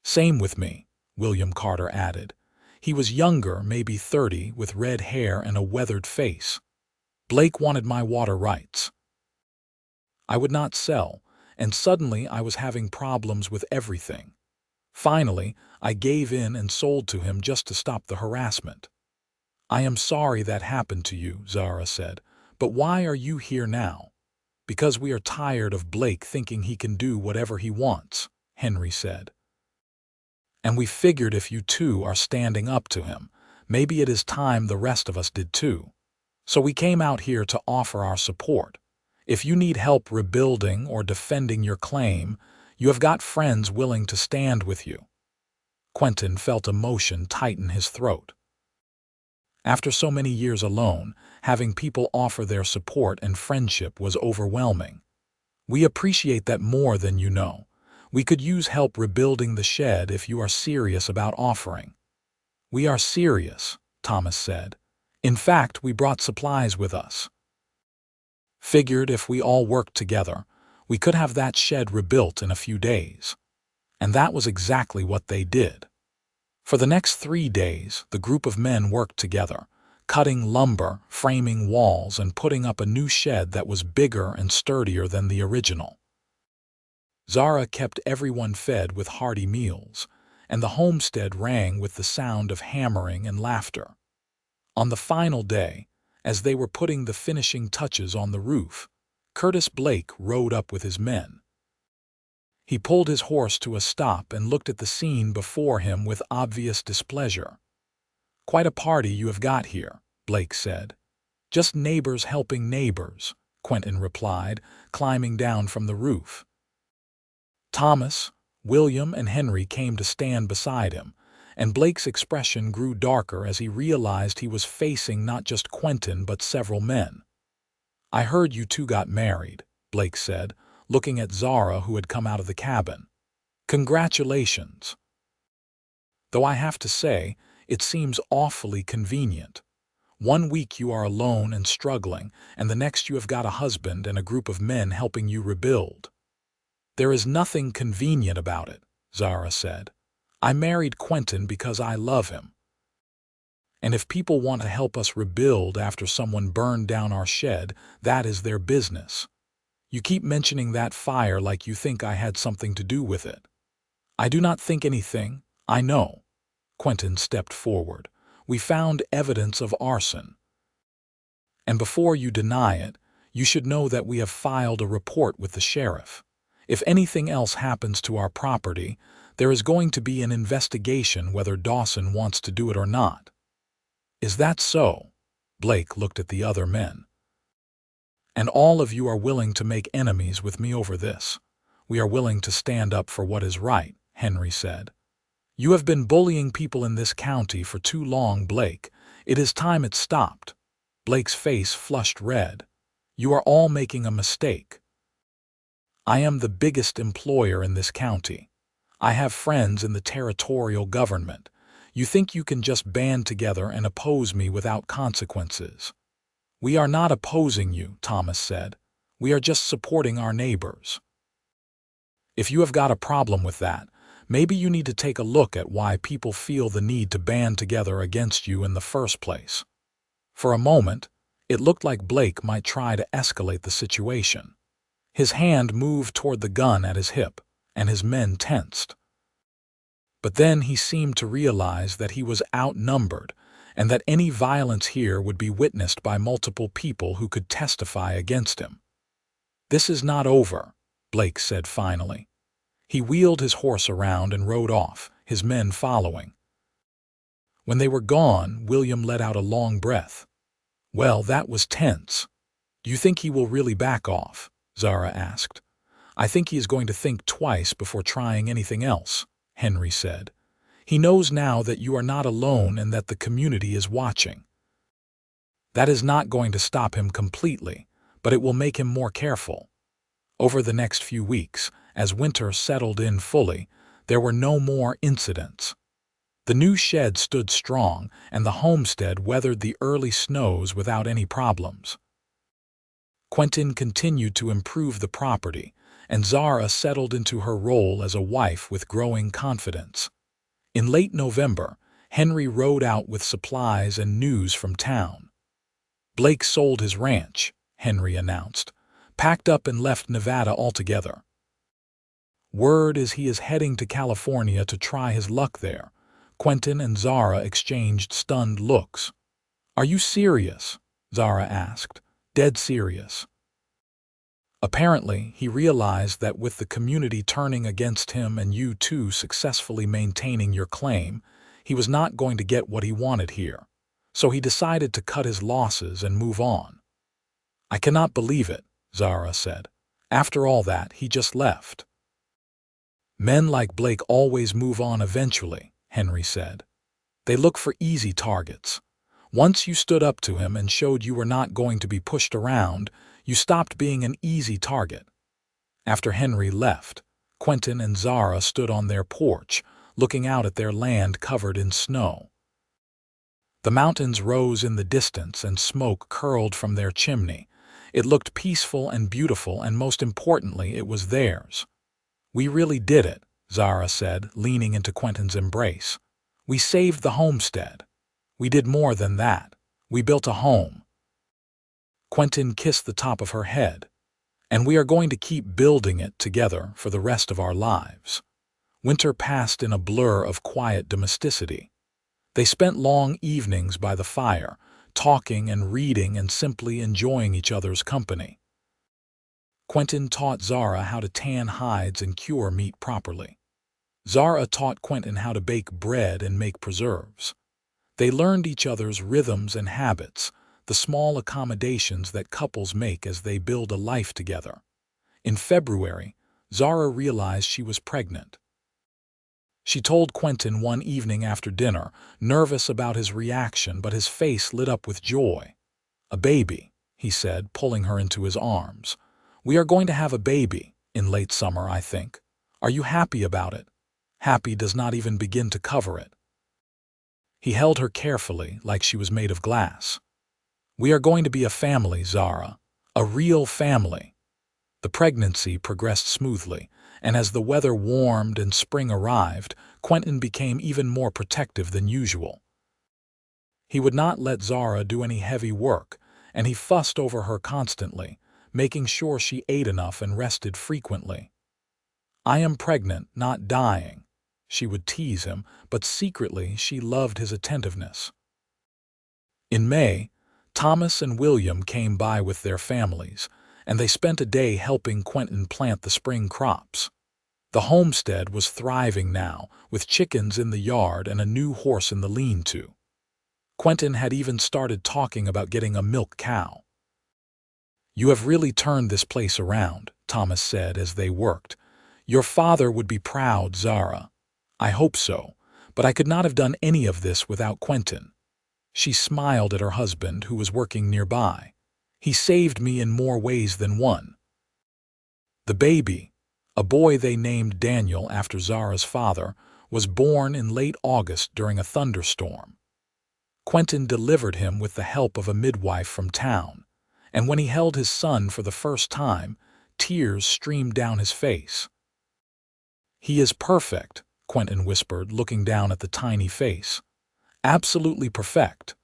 Speaker 1: Same with me, William Carter added. He was younger, maybe 30, with red hair and a weathered face. Blake wanted my water rights. I would not sell, and suddenly I was having problems with everything. Finally, I gave in and sold to him just to stop the harassment. I am sorry that happened to you, Zara said, but why are you here now? Because we are tired of Blake thinking he can do whatever he wants, Henry said. And we figured if you two are standing up to him, maybe it is time the rest of us did too. So we came out here to offer our support. If you need help rebuilding or defending your claim, you have got friends willing to stand with you. Quentin felt emotion tighten his throat. After so many years alone, having people offer their support and friendship was overwhelming. We appreciate that more than you know. We could use help rebuilding the shed if you are serious about offering. We are serious, Thomas said. In fact, we brought supplies with us. Figured if we all worked together, we could have that shed rebuilt in a few days. And that was exactly what they did. For the next 3 days, the group of men worked together, cutting lumber, framing walls, and putting up a new shed that was bigger and sturdier than the original. Zara kept everyone fed with hearty meals, and the homestead rang with the sound of hammering and laughter. On the final day, as they were putting the finishing touches on the roof, Curtis Blake rode up with his men. He pulled his horse to a stop and looked at the scene before him with obvious displeasure. "Quite a party you have got here," Blake said. "Just neighbors helping neighbors," Quentin replied, climbing down from the roof. Thomas, William, and Henry came to stand beside him, and Blake's expression grew darker as he realized he was facing not just Quentin but several men. "I heard you two got married," Blake said, looking at Zara, who had come out of the cabin. "Congratulations. Though I have to say, it seems awfully convenient. 1 week you are alone and struggling, and the next you have got a husband and a group of men helping you rebuild." "There is nothing convenient about it," Zara said. "I married Quentin because I love him. And if people want to help us rebuild after someone burned down our shed, that is their business. You keep mentioning that fire like you think I had something to do with it." "I do not think anything, I know." Quentin stepped forward. "We found evidence of arson. And before you deny it, you should know that we have filed a report with the sheriff. If anything else happens to our property, there is going to be an investigation whether Dawson wants to do it or not." "Is that so?" Blake looked at the other men. "And all of you are willing to make enemies with me over this?" "We are willing to stand up for what is right," Henry said. "You have been bullying people in this county for too long, Blake. It is time it stopped." Blake's face flushed red. "You are all making a mistake. I am the biggest employer in this county. I have friends in the territorial government. You think you can just band together and oppose me without consequences?" "We are not opposing you," Thomas said. "We are just supporting our neighbors. If you have got a problem with that, maybe you need to take a look at why people feel the need to band together against you in the first place." For a moment, it looked like Blake might try to escalate the situation. His hand moved toward the gun at his hip, and his men tensed. But then he seemed to realize that he was outnumbered, and that any violence here would be witnessed by multiple people who could testify against him. "This is not over," Blake said finally. He wheeled his horse around and rode off, his men following. When they were gone, William let out a long breath. "Well, that was tense. Do you think he will really back off?" Zara asked. "I think he is going to think twice before trying anything else," Henry said. "He knows now that you are not alone and that the community is watching. That is not going to stop him completely, but it will make him more careful." Over the next few weeks, as winter settled in fully, There were no more incidents. The new shed stood strong, and the homestead weathered the early snows without any problems. Quentin continued to improve the property, and Zara settled into her role as a wife with growing confidence. In late November, Henry rode out with supplies and news from town. Blake sold his ranch, Henry announced, packed up and left Nevada altogether. Word is he is heading to California to try his luck there. Quentin and Zara exchanged stunned looks. "Are you serious?" Zara asked. "Dead serious." Apparently, he realized that with the community turning against him and you two successfully maintaining your claim, he was not going to get what he wanted here. So he decided to cut his losses and move on. "I cannot believe it," Zara said. "After all that, he just left." "Men like Blake always move on eventually," Henry said. "They look for easy targets. Once you stood up to him and showed you were not going to be pushed around, you stopped being an easy target." After Henry left, Quentin and Zara stood on their porch, looking out at their land covered in snow. The mountains rose in the distance and smoke curled from their chimney. It looked peaceful and beautiful, and most importantly, it was theirs. "We really did it," Zara said, leaning into Quentin's embrace. "We saved the homestead. We did more than that. We built a home." Quentin kissed the top of her head. "And we are going to keep building it together for the rest of our lives." Winter passed in a blur of quiet domesticity. They spent long evenings by the fire, talking and reading and simply enjoying each other's company. Quentin taught Zara how to tan hides and cure meat properly. Zara taught Quentin how to bake bread and make preserves. They learned each other's rhythms and habits, the small accommodations that couples make as they build a life together. In February, Zara realized she was pregnant. She told Quentin one evening after dinner, nervous about his reaction, but his face lit up with joy. "A baby," he said, pulling her into his arms. "We are going to have a baby in late summer, I think. Are you happy about it?" Happy does not even begin to cover it. He held her carefully, like she was made of glass. "We are going to be a family, Zara. A real family." The pregnancy progressed smoothly, and as the weather warmed and spring arrived, Quentin became even more protective than usual. He would not let Zara do any heavy work, and he fussed over her constantly, making sure she ate enough and rested frequently. "I am pregnant, not dying," she would tease him, but secretly she loved his attentiveness. In May, Thomas and William came by with their families, and they spent a day helping Quentin plant the spring crops. The homestead was thriving now, with chickens in the yard and a new horse in the lean-to. Quentin had even started talking about getting a milk cow. "You have really turned this place around," Thomas said as they worked. "Your father would be proud, Zara." "I hope so, but I could not have done any of this without Quentin." She smiled at her husband, who was working nearby. "He saved me in more ways than one." The baby, a boy they named Daniel after Zara's father, was born in late August during a thunderstorm. Quentin delivered him with the help of a midwife from town, and when he held his son for the first time, tears streamed down his face. "He is perfect," Quentin whispered, looking down at the tiny face. "Absolutely perfect."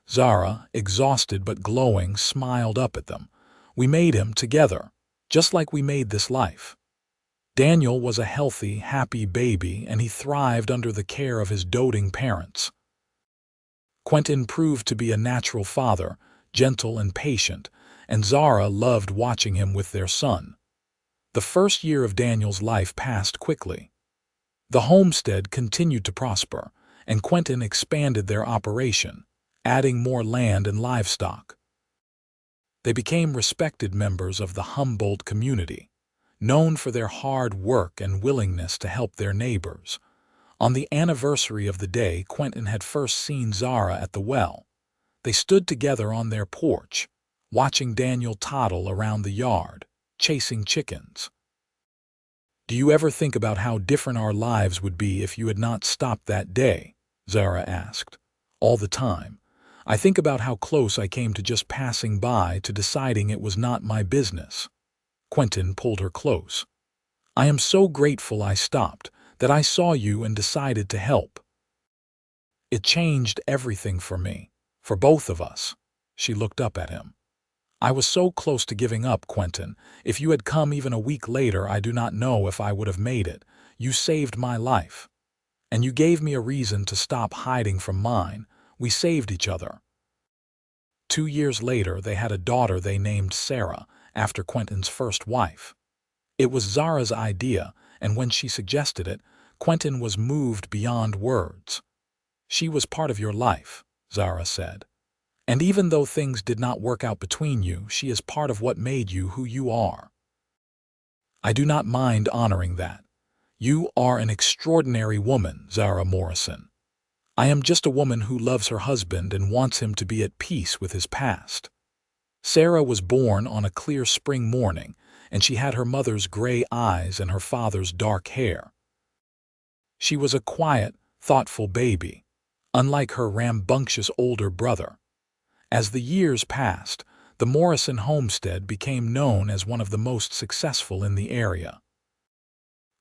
Speaker 1: Zara, exhausted but glowing, smiled up at them. "We made him together, just like we made this life." Daniel was a healthy, happy baby, and he thrived under the care of his doting parents. Quentin proved to be a natural father, gentle and patient, and Zara loved watching him with their son. The first year of Daniel's life passed quickly. The homestead continued to prosper, and Quentin expanded their operation, adding more land and livestock. They became respected members of the Humboldt community, known for their hard work and willingness to help their neighbors. On the anniversary of the day Quentin had first seen Zara at the well, they stood together on their porch, watching Daniel toddle around the yard, chasing chickens. "Do you ever think about how different our lives would be if you had not stopped that day?" Zara asked. "All the time. I think about how close I came to just passing by, to deciding it was not my business." Quentin pulled her close. "I am so grateful I stopped, that I saw you and decided to help. It changed everything for me, for both of us." She looked up at him. "I was so close to giving up, Quentin. If you had come even a week later, I do not know if I would have made it. You saved my life. And you gave me a reason to stop hiding from mine. We saved each other." 2 years later, they had a daughter they named Sarah, after Quentin's first wife. It was Zara's idea, and when she suggested it, Quentin was moved beyond words. "She was part of your life," Zara said. "And even though things did not work out between you, she is part of what made you who you are. I do not mind honoring that. You are an extraordinary woman, Zara Morrison. I am just a woman who loves her husband and wants him to be at peace with his past." Sarah was born on a clear spring morning, and she had her mother's gray eyes and her father's dark hair. She was a quiet, thoughtful baby, unlike her rambunctious older brother. As the years passed, the Morrison homestead became known as one of the most successful in the area.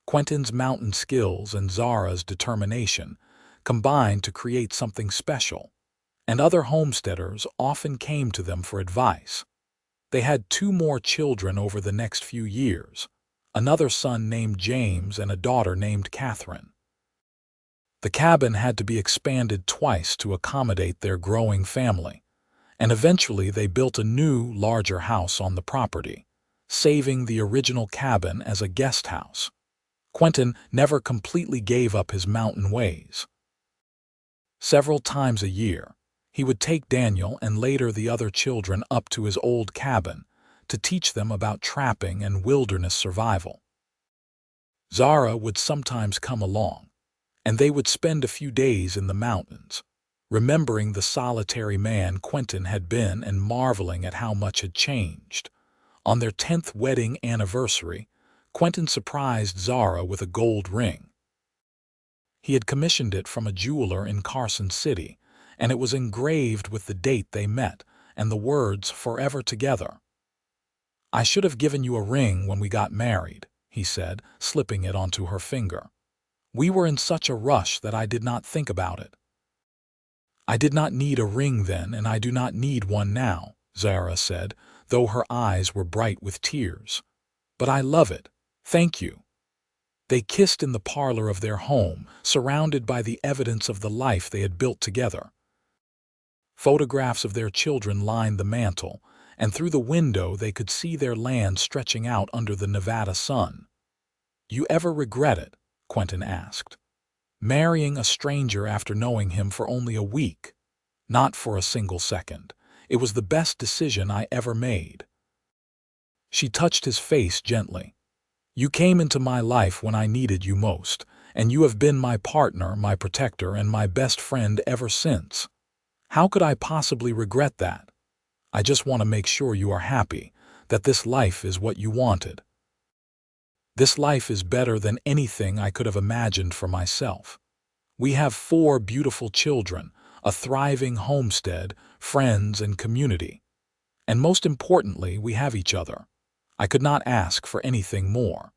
Speaker 1: Quentin's mountain skills and Zara's determination combined to create something special, and other homesteaders often came to them for advice. They had 2 more children over the next few years, another son named James and a daughter named Catherine. The cabin had to be expanded twice to accommodate their growing family, and eventually they built a new, larger house on the property, saving the original cabin as a guest house. Quentin never completely gave up his mountain ways. Several times a year, he would take Daniel and later the other children up to his old cabin to teach them about trapping and wilderness survival. Zara would sometimes come along, and they would spend a few days in the mountains, remembering the solitary man Quentin had been and marveling at how much had changed. On their 10th wedding anniversary, Quentin surprised Zara with a gold ring. He had commissioned it from a jeweler in Carson City, and it was engraved with the date they met and the words "forever together." "I should have given you a ring when we got married," he said, slipping it onto her finger. "We were in such a rush that I did not think about it." "I did not need a ring then, and I do not need one now," Zara said, though her eyes were bright with tears. "But I love it. Thank you." They kissed in the parlor of their home, surrounded by the evidence of the life they had built together. Photographs of their children lined the mantel, and through the window they could see their land stretching out under the Nevada sun. "You ever regret it?" Quentin asked. "Marrying a stranger after knowing him for only a week?" "Not for a single second. It was the best decision I ever made." She touched his face gently. "You came into my life when I needed you most, and you have been my partner, my protector, and my best friend ever since. How could I possibly regret that? I just want to make sure you are happy, that this life is what you wanted." "This life is better than anything I could have imagined for myself. We have 4 beautiful children, a thriving homestead, friends, and community. And most importantly, we have each other. I could not ask for anything more."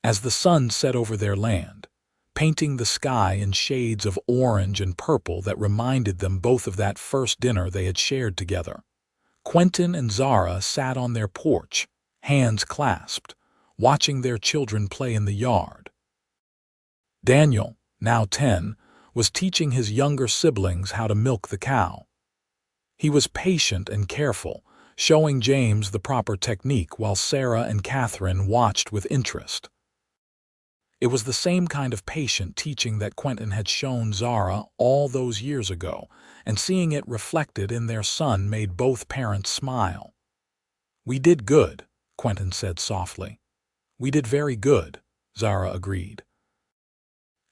Speaker 1: As the sun set over their land, painting the sky in shades of orange and purple that reminded them both of that first dinner they had shared together, Quentin and Zara sat on their porch, hands clasped, watching their children play in the yard. Daniel, now 10, was teaching his younger siblings how to milk the cow. He was patient and careful, showing James the proper technique while Sarah and Catherine watched with interest. It was the same kind of patient teaching that Quentin had shown Zara all those years ago, and seeing it reflected in their son made both parents smile. "We did good," Quentin said softly. "We did very good," Zara agreed.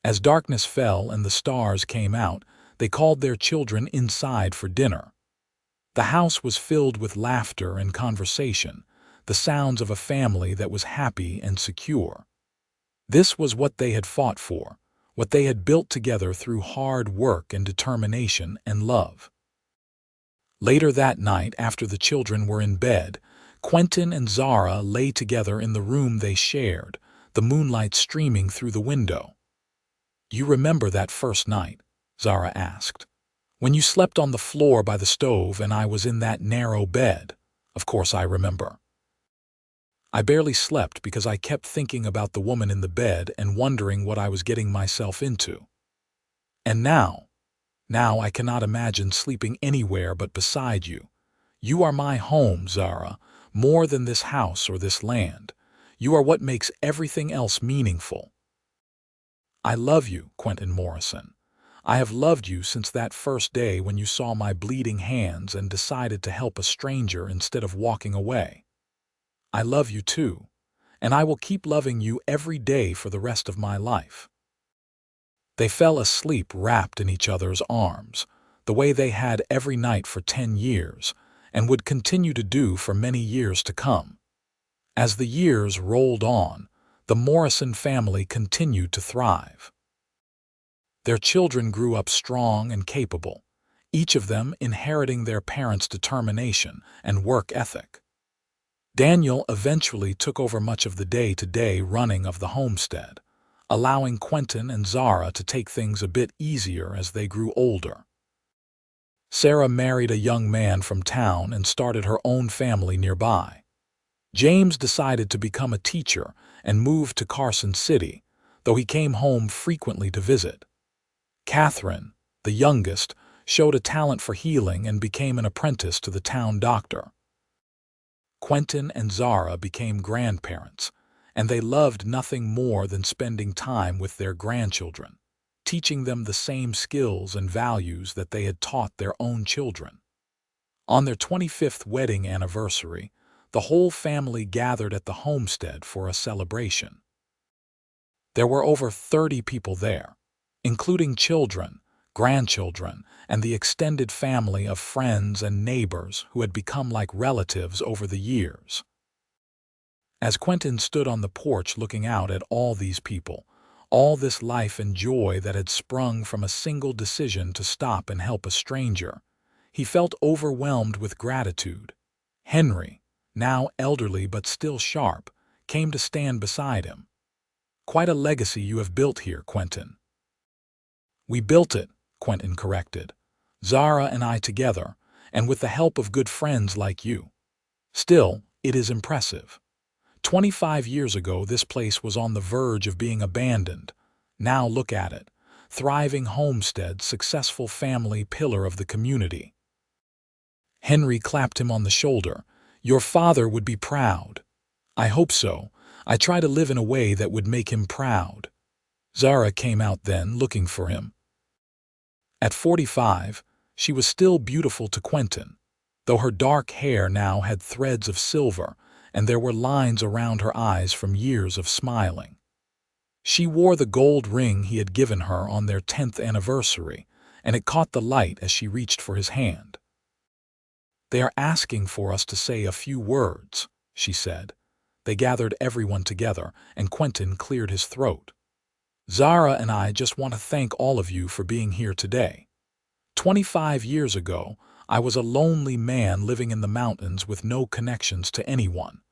Speaker 1: As darkness fell and the stars came out, they called their children inside for dinner. The house was filled with laughter and conversation, the sounds of a family that was happy and secure. This was what they had fought for, what they had built together through hard work and determination and love. Later that night, after the children were in bed, Quentin and Zara lay together in the room they shared, the moonlight streaming through the window. "You remember that first night?" Zara asked. "When you slept on the floor by the stove and I was in that narrow bed?" "Of course I remember. I barely slept because I kept thinking about the woman in the bed and wondering what I was getting myself into. And now I cannot imagine sleeping anywhere but beside you. You are my home, Zara, more than this house or this land. You are what makes everything else meaningful." "I love you, Quentin Morrison. I have loved you since that first day when you saw my bleeding hands and decided to help a stranger instead of walking away. I love you too, and I will keep loving you every day for the rest of my life." They fell asleep wrapped in each other's arms, the way they had every night for 10 years, and would continue to do for many years to come. As the years rolled on, the Morrison family continued to thrive. Their children grew up strong and capable, each of them inheriting their parents' determination and work ethic. Daniel eventually took over much of the day-to-day running of the homestead, allowing Quentin and Zara to take things a bit easier as they grew older. Sarah married a young man from town and started her own family nearby. James decided to become a teacher and moved to Carson City, though he came home frequently to visit. Catherine, the youngest, showed a talent for healing and became an apprentice to the town doctor. Quentin and Zara became grandparents, and they loved nothing more than spending time with their grandchildren, teaching them the same skills and values that they had taught their own children. On their 25th wedding anniversary, the whole family gathered at the homestead for a celebration. There were over 30 people there, including children, grandchildren, and the extended family of friends and neighbors who had become like relatives over the years. As Quentin stood on the porch looking out at all these people, all this life and joy that had sprung from a single decision to stop and help a stranger, he felt overwhelmed with gratitude. Henry, now elderly but still sharp, came to stand beside him. "Quite a legacy you have built here, Quentin." "We built it," Quentin corrected. "Zara and I together, and with the help of good friends like you. Still, it is impressive. 25 years ago, this place was on the verge of being abandoned. Now look at it. Thriving homestead, successful family, pillar of the community." Henry clapped him on the shoulder. "Your father would be proud." "I hope so. I try to live in a way that would make him proud." Zara came out then, looking for him. At 45, she was still beautiful to Quentin, though her dark hair now had threads of silver, and there were lines around her eyes from years of smiling. She wore the gold ring he had given her on their 10th anniversary, and it caught the light as she reached for his hand. "They are asking for us to say a few words," she said. They gathered everyone together, and Quentin cleared his throat. "Zara and I just want to thank all of you for being here today. 25 years ago, I was a lonely man living in the mountains with no connections to anyone.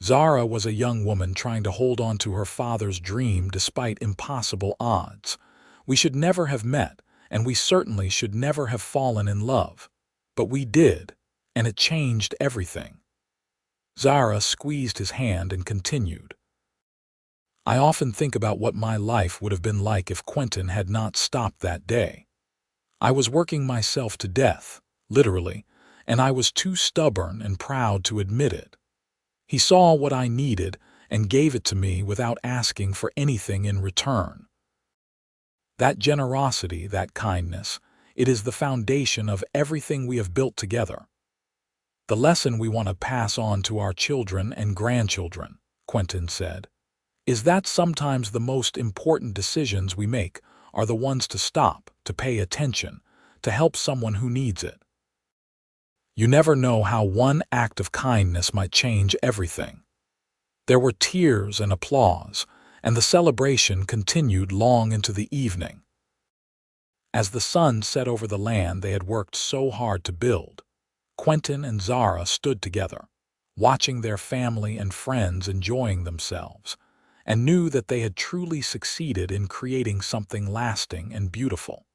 Speaker 1: Zara was a young woman trying to hold on to her father's dream despite impossible odds. We should never have met, and we certainly should never have fallen in love. But we did, and it changed everything." Zara squeezed his hand and continued. "I often think about what my life would have been like if Quentin had not stopped that day. I was working myself to death, literally, and I was too stubborn and proud to admit it. He saw what I needed and gave it to me without asking for anything in return. That generosity, that kindness, it is the foundation of everything we have built together. The lesson we want to pass on to our children and grandchildren," Quentin said, "is that sometimes the most important decisions we make are the ones to stop, to pay attention, to help someone who needs it. You never know how one act of kindness might change everything. There were tears and applause, and the celebration continued long into the evening. As the sun set over the land they had worked so hard to build, Quentin and Zara stood together, watching their family and friends enjoying themselves, and knew that they had truly succeeded in creating something lasting and beautiful.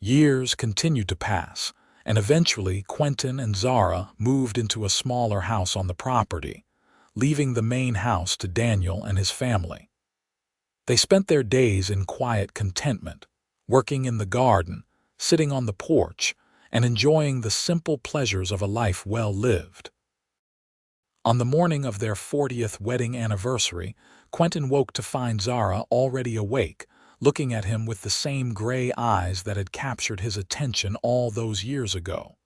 Speaker 1: Years continued to pass, and eventually Quentin and Zara moved into a smaller house on the property, leaving the main house to Daniel and his family. They spent their days in quiet contentment, working in the garden, sitting on the porch, and enjoying the simple pleasures of a life well lived. On the morning of their 40th wedding anniversary, Quentin woke to find Zara already awake, looking at him with the same gray eyes that had captured his attention all those years ago.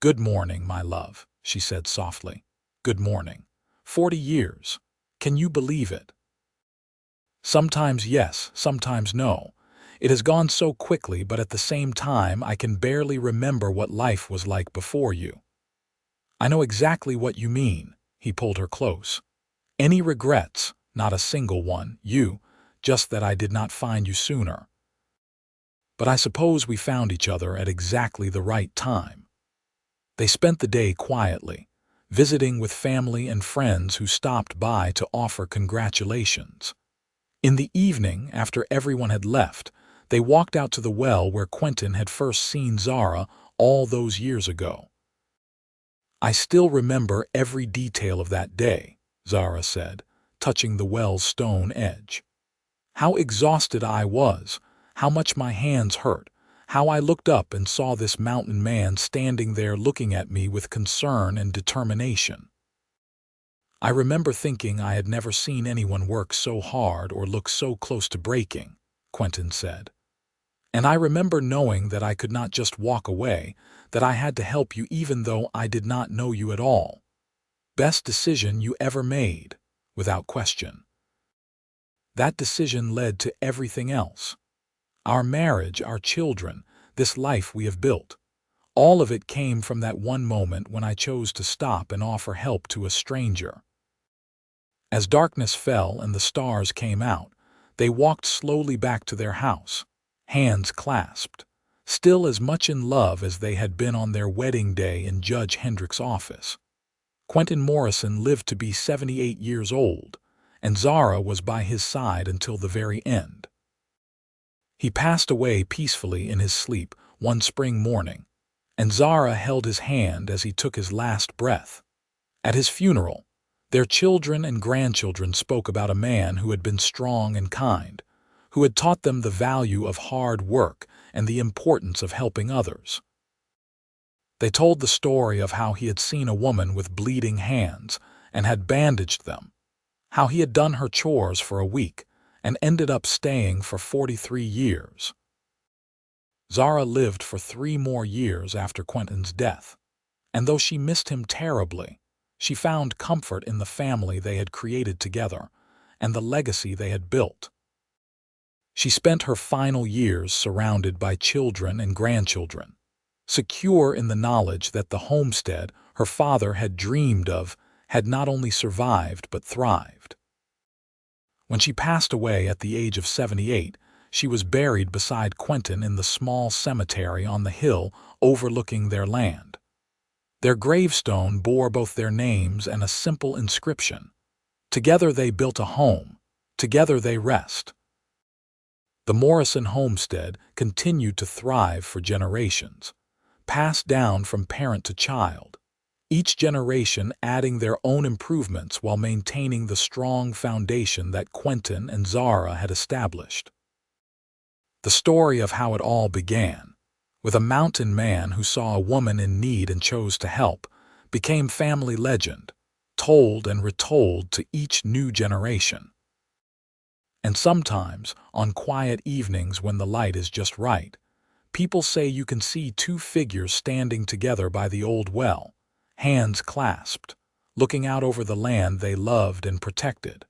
Speaker 1: "Good morning, my love," she said softly. "Good morning. 40 years. Can you believe it?" "Sometimes yes, sometimes no. It has gone so quickly, but at the same time I can barely remember what life was like before you." "I know exactly what you mean," he pulled her close. "Any regrets? Not a single one. Just that I did not find you sooner. But I suppose we found each other at exactly the right time." They spent the day quietly, visiting with family and friends who stopped by to offer congratulations. In the evening, after everyone had left, they walked out to the well where Quentin had first seen Zara all those years ago. "I still remember every detail of that day," Zara said, touching the well's stone edge. "How exhausted I was, how much my hands hurt, how I looked up and saw this mountain man standing there looking at me with concern and determination. I remember thinking I had never seen anyone work so hard or look so close to breaking," Quentin said. "And I remember knowing that I could not just walk away, that I had to help you even though I did not know you at all. Best decision you ever made, without question. That decision led to everything else. Our marriage, our children, this life we have built. All of it came from that one moment when I chose to stop and offer help to a stranger." As darkness fell and the stars came out, they walked slowly back to their house, hands clasped, still as much in love as they had been on their wedding day in Judge Hendrick's office. Quentin Morrison lived to be 78 years old, and Zara was by his side until the very end. He passed away peacefully in his sleep one spring morning, and Zara held his hand as he took his last breath. At his funeral, their children and grandchildren spoke about a man who had been strong and kind, who had taught them the value of hard work and the importance of helping others. They told the story of how he had seen a woman with bleeding hands and had bandaged them, how he had done her chores for a week and ended up staying for 43 years. Zara lived for 3 more years after Quentin's death, and though she missed him terribly, she found comfort in the family they had created together and the legacy they had built. She spent her final years surrounded by children and grandchildren, secure in the knowledge that the homestead her father had dreamed of had not only survived but thrived. When she passed away at the age of 78, she was buried beside Quentin in the small cemetery on the hill overlooking their land. Their gravestone bore both their names and a simple inscription: "Together they built a home, together they rest." The Morrison homestead continued to thrive for generations, passed down from parent to child, each generation adding their own improvements while maintaining the strong foundation that Quentin and Zara had established. The story of how it all began, with a mountain man who saw a woman in need and chose to help, became family legend, told and retold to each new generation. And sometimes, on quiet evenings when the light is just right, people say you can see 2 figures standing together by the old well, hands clasped, looking out over the land they loved and protected.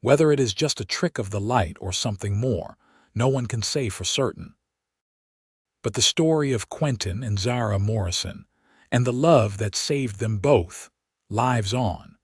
Speaker 1: Whether it is just a trick of the light or something more, no one can say for certain. But the story of Quentin and Zara Morrison and the love that saved them both lives on.